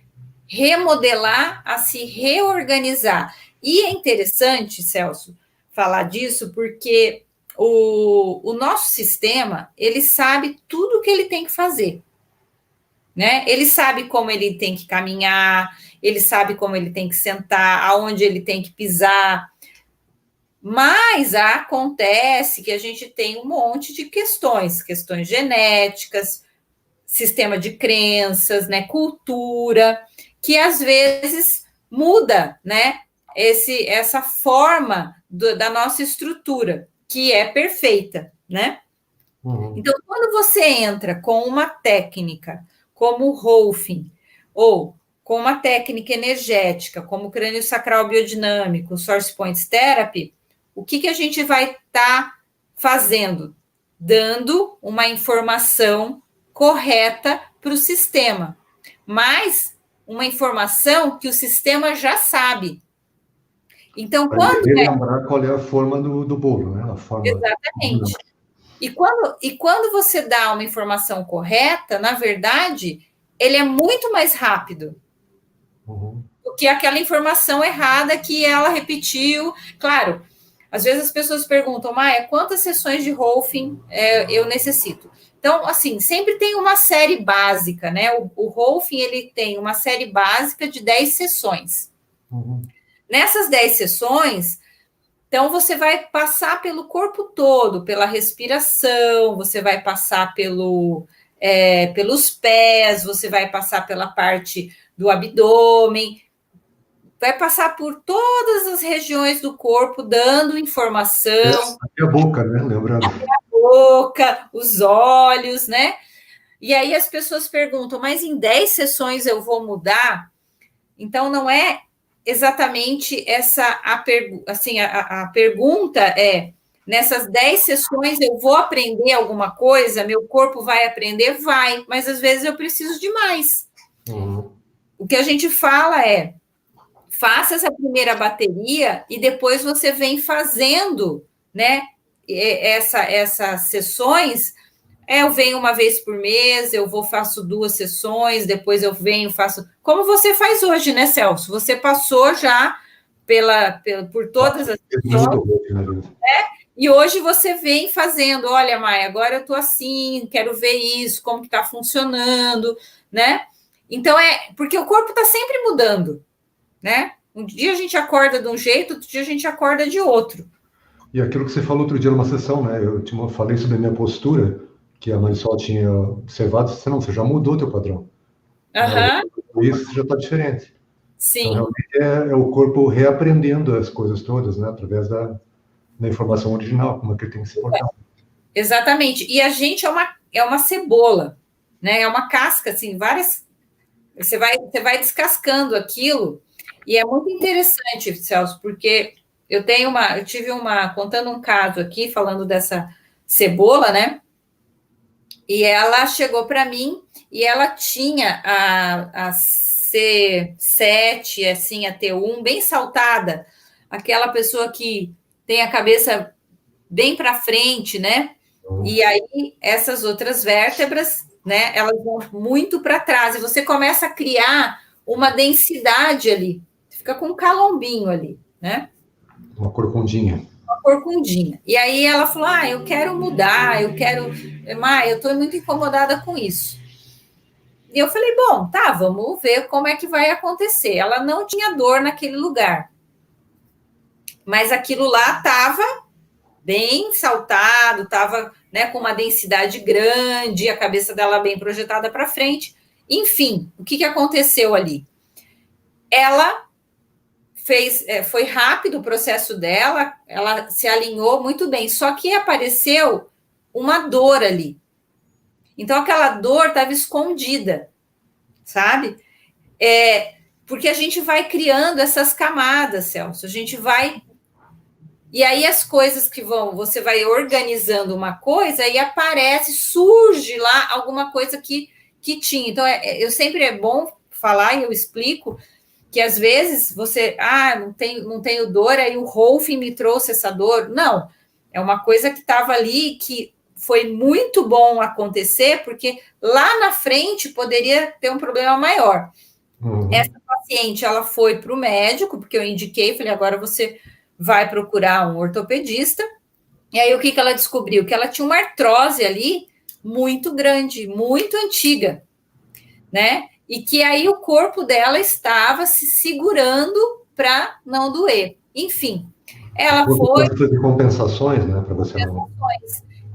remodelar, a se reorganizar. E é interessante, Celso, falar disso, porque o nosso sistema, ele sabe tudo o que ele tem que fazer. Né? Ele sabe como ele tem que caminhar, ele sabe como ele tem que sentar, aonde ele tem que pisar. Mas acontece que a gente tem um monte de questões genéticas, sistema de crenças, né, cultura, que às vezes muda, né, essa forma da nossa estrutura, que é perfeita, né? Então, quando você entra com uma técnica como o Rolfing, ou com uma técnica energética, como o crânio sacral biodinâmico, Source Points Therapy, o que a gente vai estar fazendo? Dando uma informação correta para o sistema, mas uma informação que o sistema já sabe. Então, quando... lembrar qual é a forma do bolo, né? A forma... Exatamente. E quando você dá uma informação correta, na verdade, ele é muito mais rápido do que aquela informação errada que ela repetiu. Claro, às vezes as pessoas perguntam, Maia, quantas sessões de Rolfing eu necessito? Então, assim, sempre tem uma série básica, né? O Rolfing, ele tem uma série básica de 10 sessões. Nessas 10 sessões, então, você vai passar pelo corpo todo, pela respiração, você vai passar pelos pés, você vai passar pela parte do abdômen, vai passar por todas as regiões do corpo, dando informação. Até a boca, né? Lembrando. Até a boca, os olhos, né? E aí as pessoas perguntam, mas em 10 sessões eu vou mudar? Então, não é exatamente essa a pergunta é, nessas 10 sessões eu vou aprender alguma coisa, meu corpo vai aprender? Vai, mas às vezes eu preciso de mais. O que a gente fala é, faça essa primeira bateria e depois você vem fazendo, né, essas sessões. Eu venho uma vez por mês, faço 2 sessões, depois eu venho, faço... Como você faz hoje, né, Celso? Você passou já por todas as sessões, né? E hoje você vem fazendo, olha, Maia, agora eu estou assim, quero ver isso, como que está funcionando, né? Então, porque o corpo está sempre mudando, né? Um dia a gente acorda de um jeito, outro dia a gente acorda de outro. E aquilo que você falou outro dia numa sessão, né? Eu falei sobre a minha postura, que a Marisol tinha observado, você já mudou teu padrão. Isso já está diferente. Sim. Então, realmente é o corpo reaprendendo as coisas todas, né? Através da informação original, como é que ele tem que se portar. Exatamente. E a gente é uma cebola, né? É uma casca, assim, várias... Você vai descascando aquilo, e é muito interessante, Celso, porque eu tive contando um caso aqui, falando dessa cebola, né? E ela chegou para mim e ela tinha a C7, assim, a T1, bem saltada, aquela pessoa que tem a cabeça bem para frente, né? E aí essas outras vértebras, né, elas vão muito para trás, e você começa a criar uma densidade ali, fica com um calombinho ali, né? Uma corcundinha. Uma corcundinha. E aí ela falou, eu quero mudar, eu estou muito incomodada com isso. E eu falei, bom, tá, vamos ver como é que vai acontecer. Ela não tinha dor naquele lugar, mas aquilo lá estava bem saltado, estava, né, com uma densidade grande, a cabeça dela bem projetada para frente. Enfim, o que aconteceu ali? Ela foi rápido o processo dela, ela se alinhou muito bem, só que apareceu uma dor ali. Então, aquela dor estava escondida, sabe? Porque a gente vai criando essas camadas, Celso, a gente vai... E aí as coisas você vai organizando uma coisa e surge lá alguma coisa que tinha. Então, eu sempre é bom falar, e eu explico, que às vezes você, não tenho dor, aí o Rolfing me trouxe essa dor. Não, é uma coisa que estava ali, que foi muito bom acontecer, porque lá na frente poderia ter um problema maior. Essa paciente, ela foi para o médico, porque eu indiquei, falei, agora você vai procurar um ortopedista. E aí o que ela descobriu? Que ela tinha uma artrose ali muito grande, muito antiga, né? E que aí o corpo dela estava se segurando para não doer. Enfim, ela foi... de compensações, né? Para você não...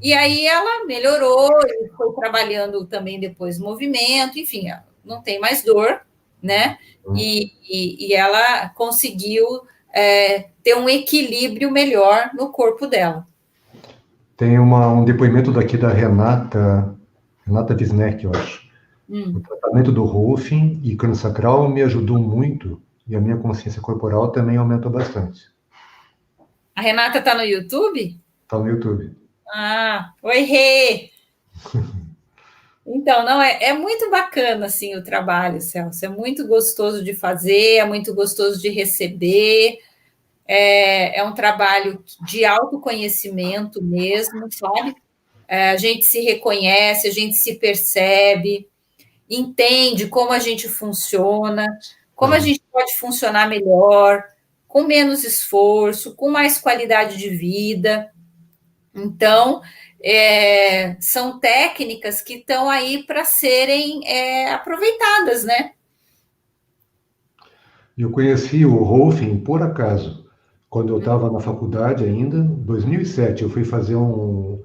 E aí ela melhorou, e foi trabalhando também depois movimento, enfim, não tem mais dor, né? E ela conseguiu ter um equilíbrio melhor no corpo dela. Tem um depoimento daqui da Renata Wisneck, eu acho. O tratamento do Rolfing e crânio sacral me ajudou muito e a minha consciência corporal também aumentou bastante. A Renata está no YouTube? Está no YouTube. Oi, Rê! Então, não, é muito bacana, assim, o trabalho, Celso. É muito gostoso de fazer, é muito gostoso de receber. É um trabalho de autoconhecimento mesmo, sabe? A gente se reconhece, a gente se percebe, entende como a gente funciona, como a gente pode funcionar melhor, com menos esforço, com mais qualidade de vida. Então, são técnicas que estão aí para serem aproveitadas, né? Eu conheci o Rolfing por acaso, quando eu estava na faculdade ainda, em 2007. Eu fui fazer um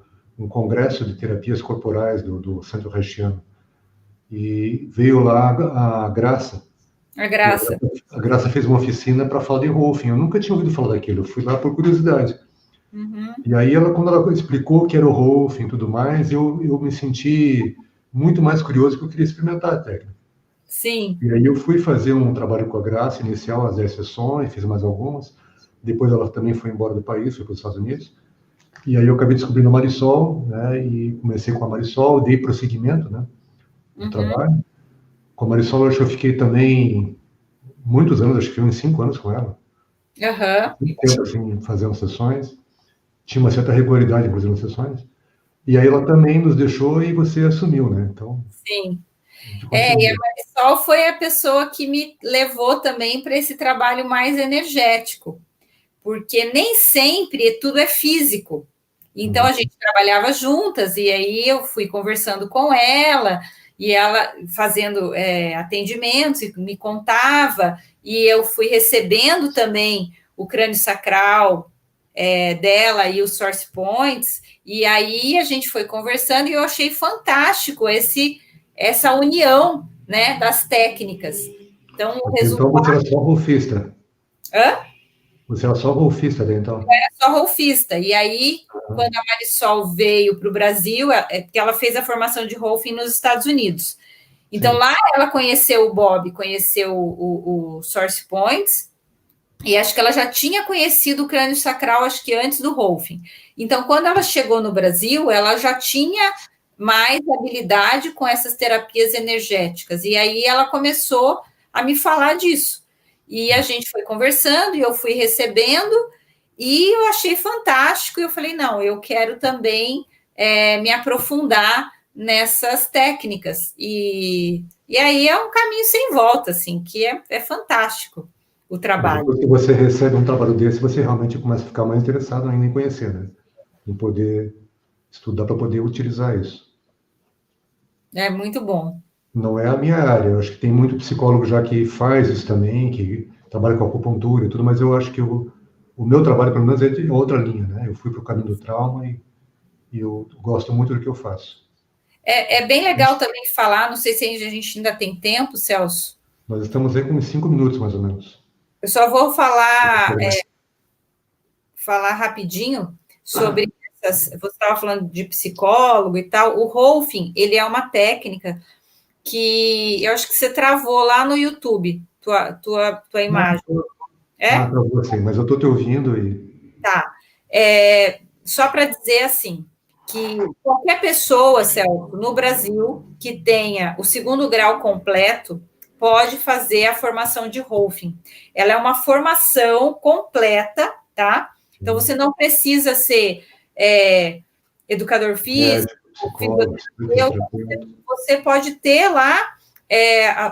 congresso de terapias corporais do Centro Reichiano. E veio lá a Graça. A Graça. A Graça fez uma oficina para falar de Rolfing. Eu nunca tinha ouvido falar daquilo, eu fui lá por curiosidade. E aí, quando ela explicou o que era o Rolfing e tudo mais, eu me senti muito mais curioso, porque eu queria experimentar a técnica. Sim. E aí eu fui fazer um trabalho com a Graça inicial, as 10 sessões, fiz mais algumas. Depois ela também foi embora do país, foi para os Estados Unidos. E aí eu acabei descobrindo a Marisol, né? E comecei com a Marisol, dei prosseguimento, né? No trabalho. Com a Marisol, eu acho que eu fiquei também muitos anos, acho que uns 5 anos com ela. Muito tempo, assim, fazendo sessões. Tinha uma certa regularidade fazendo sessões. E aí ela também nos deixou e você assumiu, né? Então. Sim. E a Marisol foi a pessoa que me levou também para esse trabalho mais energético, porque nem sempre tudo é físico. Então, a gente trabalhava juntas, e aí eu fui conversando com ela, e ela fazendo atendimentos, e me contava, e eu fui recebendo também o crânio sacral dela e os source points, e aí a gente foi conversando, e eu achei fantástico essa união, né, das técnicas. Então, o resultado... Então, você era só rolfista. Hã? Você era só rolfista, né, então? Eu era só rolfista. E aí, quando a Marisol veio para o Brasil, porque ela fez a formação de Rolfing nos Estados Unidos. Então, lá ela conheceu o Bob, conheceu o Source Points, e acho que ela já tinha conhecido o crânio sacral, acho que antes do Rolfing. Então, quando ela chegou no Brasil, ela já tinha mais habilidade com essas terapias energéticas. E aí ela começou a me falar disso. E a gente foi conversando, e eu fui recebendo, e eu achei fantástico. E eu falei, não, eu quero também me aprofundar nessas técnicas. E aí é um caminho sem volta, assim, que é fantástico o trabalho. Se você recebe um trabalho desse, você realmente começa a ficar mais interessado ainda em conhecer, né? Em poder estudar para poder utilizar isso. É muito bom. Não é a minha área. Eu acho que tem muito psicólogo já que faz isso também, que trabalha com acupuntura e tudo, mas eu acho que o meu trabalho, pelo menos, é de outra linha, né? Eu fui para o caminho do trauma e eu gosto muito do que eu faço. É bem legal também falar, não sei se a gente ainda tem tempo, Celso. Nós estamos aí com uns 5 minutos, mais ou menos. Eu só vou falar rapidinho sobre você estava falando de psicólogo e tal. O Rolfing, ele é uma técnica que eu acho que você travou lá no YouTube, tua imagem. Travou sim, mas eu estou te ouvindo e... Tá. Só para dizer assim, que qualquer pessoa, Celso, no Brasil, que tenha o 2º grau completo, pode fazer a formação de Rolfing. Ela é uma formação completa, tá? Então, você não precisa ser educador físico, você pode ter lá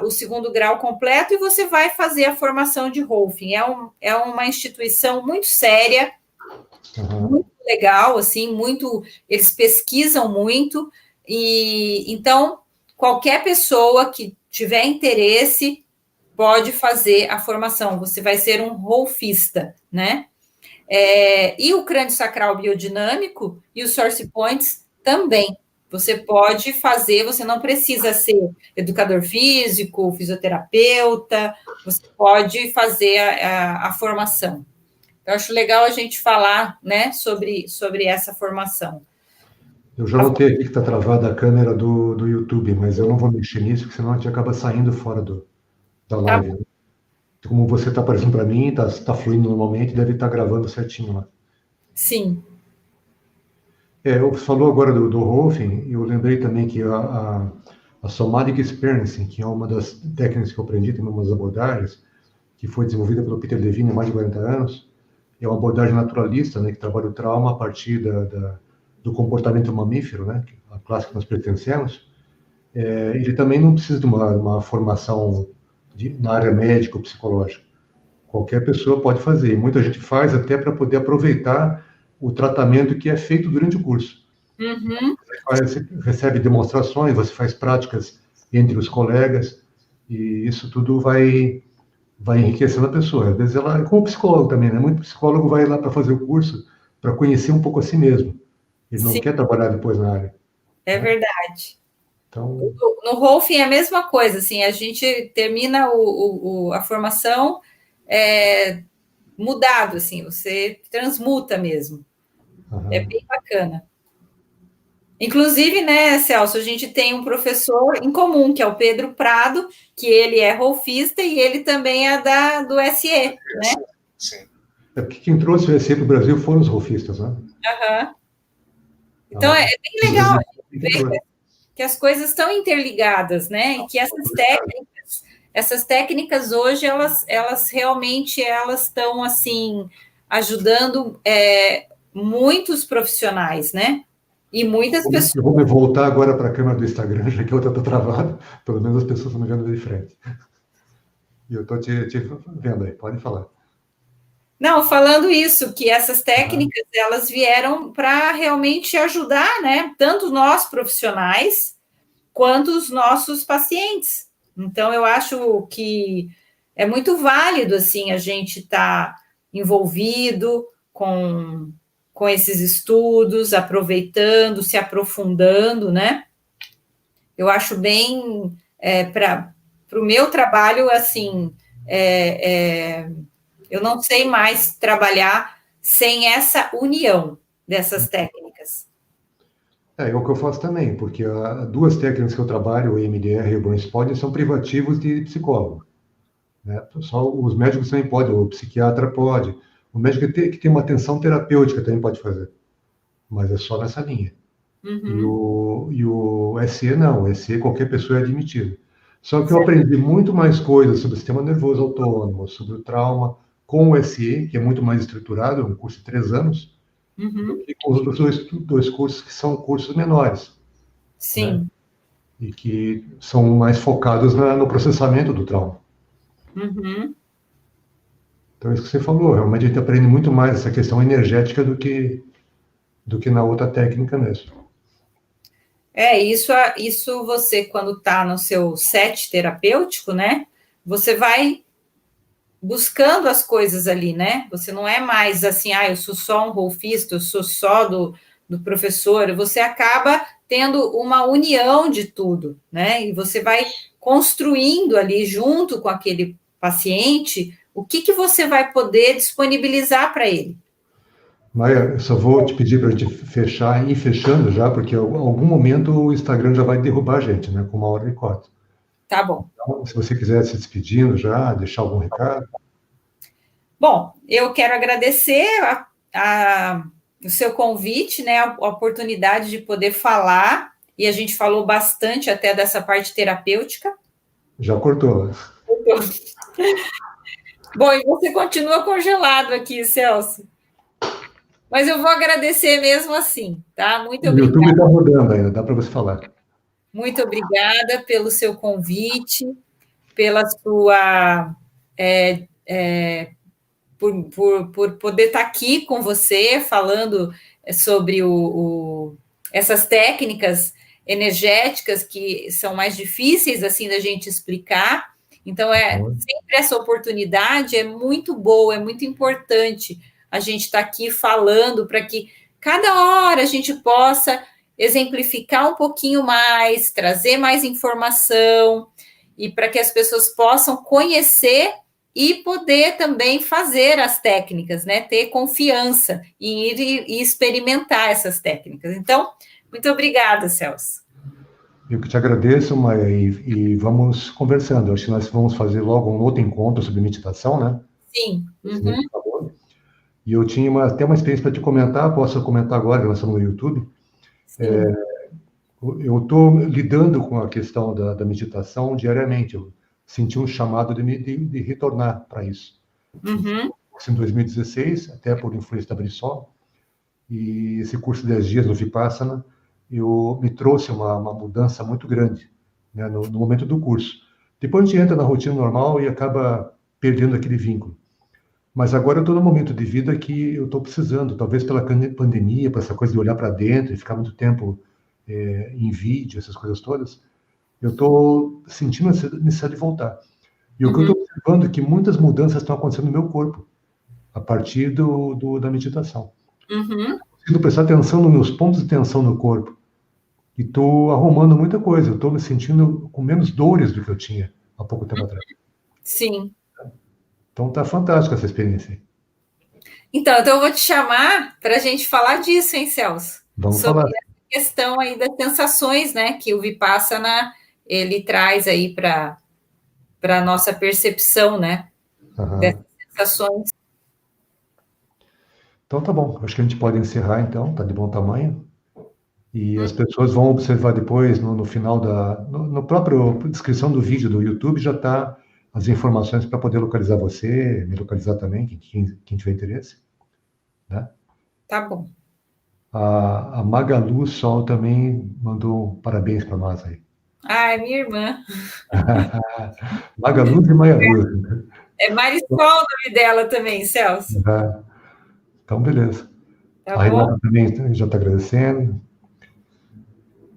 o 2º grau completo e você vai fazer a formação de Rolfing. É uma instituição muito séria, muito legal, assim, eles pesquisam muito, e então qualquer pessoa que tiver interesse pode fazer a formação. Você vai ser um rolfista, né? E o crânio sacral biodinâmico e os source points também, você pode fazer, você não precisa ser educador físico, fisioterapeuta, você pode fazer a formação. Eu acho legal a gente falar, né, sobre essa formação. Eu já notei aqui que está travada a câmera do YouTube, mas eu não vou mexer nisso, porque senão a gente acaba saindo fora da live. Tá. Como você está aparecendo para mim, está fluindo normalmente, deve estar gravando certinho lá. Sim. Você falou agora do Rolfing, e eu lembrei também que a Somatic Experiencing, que é uma das técnicas que eu aprendi, tem umas abordagens, que foi desenvolvida pelo Peter Levine há mais de 40 anos, é uma abordagem naturalista, né, que trabalha o trauma a partir do comportamento mamífero, né, a classe que nós pertencemos. Ele também não precisa de uma formação na área médica ou psicológica. Qualquer pessoa pode fazer, e muita gente faz até para poder aproveitar o tratamento que é feito durante o curso. Uhum. Você recebe demonstrações, você faz práticas entre os colegas, e isso tudo vai enriquecendo a pessoa. Às vezes ela, como psicólogo também, né? Muito psicólogo vai lá para fazer o curso para conhecer um pouco a si mesmo. Ele não quer trabalhar depois na área. É verdade. Então... No Rolfing é a mesma coisa, assim, a gente termina a formação mudado, assim, você transmuta mesmo. É bem bacana. Inclusive, né, Celso, a gente tem um professor em comum, que é o Pedro Prado, que ele é rolfista e ele também é do SE, né? Sim. Porque quem trouxe o SE para o Brasil foram os rolfistas, né? Uhum. Então, é bem legal ver que as coisas estão interligadas, né? E que essas técnicas hoje, elas realmente estão, assim, ajudando muitos profissionais, né? E muitas pessoas... Eu vou me voltar agora para a câmera do Instagram, já que a outra está travada. Pelo menos as pessoas estão me vendo de frente. E eu estou te vendo aí, pode falar. Não, falando isso, que essas técnicas, elas vieram para realmente ajudar, né? Tanto nós profissionais, quanto os nossos pacientes. Então, eu acho que é muito válido, assim, a gente estar envolvido com esses estudos, aproveitando, se aprofundando, né? Eu acho bem, para o meu trabalho, assim, eu não sei mais trabalhar sem essa união dessas técnicas. É o que eu faço também, porque duas técnicas que eu trabalho, o EMDR e o Brain Spotting, são privativos de psicólogo. Né? Só os médicos também podem, o psiquiatra pode. O médico que tem uma atenção terapêutica também pode fazer, mas é só nessa linha. Uhum. E o SE não, o SE qualquer pessoa é admitida. Só que eu aprendi muito mais coisas sobre o sistema nervoso autônomo, sobre o trauma, com o SE, que é muito mais estruturado, é um curso de 3 anos, do que com os outros dois cursos que são cursos menores. Sim. Né? E que são mais focados no processamento do trauma. Uhum. Então, é isso que você falou, realmente a gente aprende muito mais essa questão energética do que na outra técnica mesmo. Isso você, quando está no seu set terapêutico, né, você vai buscando as coisas ali, né, você não é mais assim, eu sou só um rolfista, eu sou só do professor, você acaba tendo uma união de tudo, né, e você vai construindo ali, junto com aquele paciente, o que você vai poder disponibilizar para ele. Maia, eu só vou te pedir para a gente fechar, ir fechando já, porque em algum momento o Instagram já vai derrubar a gente, né, com 1 hora e 4. Tá bom. Então, se você quiser se despedindo já, deixar algum recado. Bom, eu quero agradecer o seu convite, né, a oportunidade de poder falar, e a gente falou bastante até dessa parte terapêutica. Já cortou. Bom, e você continua congelado aqui, Celso. Mas eu vou agradecer mesmo assim, tá? Muito obrigada. O YouTube está rodando ainda, dá para você falar. Muito obrigada pelo seu convite, pela sua... por poder estar aqui com você, falando sobre essas técnicas energéticas que são mais difíceis, assim, da gente explicar. Então, sempre essa oportunidade é muito boa, é muito importante a gente estar aqui falando para que cada hora a gente possa exemplificar um pouquinho mais, trazer mais informação, e para que as pessoas possam conhecer e poder também fazer as técnicas, né? Ter confiança em ir e experimentar essas técnicas. Então, muito obrigada, Celso. Eu que te agradeço, Maia, e vamos conversando. Acho que nós vamos fazer logo um outro encontro sobre meditação, né? Sim. Uhum. E eu tinha até uma experiência para te comentar, posso comentar agora, que nós estamos no YouTube. Eu estou lidando com a questão da meditação diariamente. Eu senti um chamado de retornar para isso. Uhum. Em 2016, até por influência da Brissol, e esse curso de 10 dias no Vipassana, me trouxe uma mudança muito grande, né, no momento do curso. Depois a gente entra na rotina normal e acaba perdendo aquele vínculo. Mas agora eu estou num momento de vida que eu estou precisando, talvez pela pandemia, por essa coisa de olhar para dentro e ficar muito tempo em vídeo, essas coisas todas, eu estou sentindo a necessidade de voltar. E o que eu estou observando é que muitas mudanças estão acontecendo no meu corpo, a partir da meditação. Uhum. Preciso prestar atenção nos meus pontos de tensão no corpo. E estou arrumando muita coisa. Eu estou me sentindo com menos dores do que eu tinha há pouco tempo atrás. Sim. Então tá fantástica essa experiência. Então eu vou te chamar para a gente falar disso, hein, Celso? Vamos sobre falar. Essa questão aí das sensações, né, que o Vipassana ele traz aí para a nossa percepção, né, dessas sensações. Então tá bom. Acho que a gente pode encerrar então. Tá de bom tamanho. E as pessoas vão observar depois, no final no próprio descrição do vídeo do YouTube, já está as informações para poder localizar você, me localizar também, quem tiver interesse. Né? Tá bom. A Magalu Sol também mandou parabéns para nós aí. Ah, é minha irmã. Magalu e Maia Luz. É Marisol o nome dela também, Celso. Então, beleza. Tá A Renata bom? também já está agradecendo.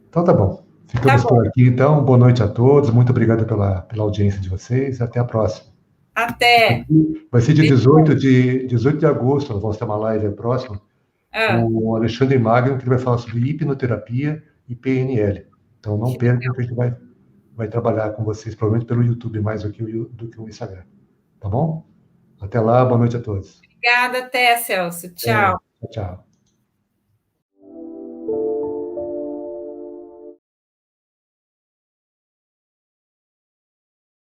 Então, tá bom. Ficamos Tá bom. por aqui, então. Boa noite a todos. Muito obrigado pela audiência de vocês. Até a próxima. Até. Vai ser dia 18 de agosto. Nós vamos ter uma live próxima com o Alexandre Magno, que ele vai falar sobre hipnoterapia e PNL. Então, não percam que a gente vai trabalhar com vocês, provavelmente pelo YouTube mais do que o Instagram. Tá bom? Até lá. Boa noite a todos. Obrigada, até, Celso. Tchau. Tchau.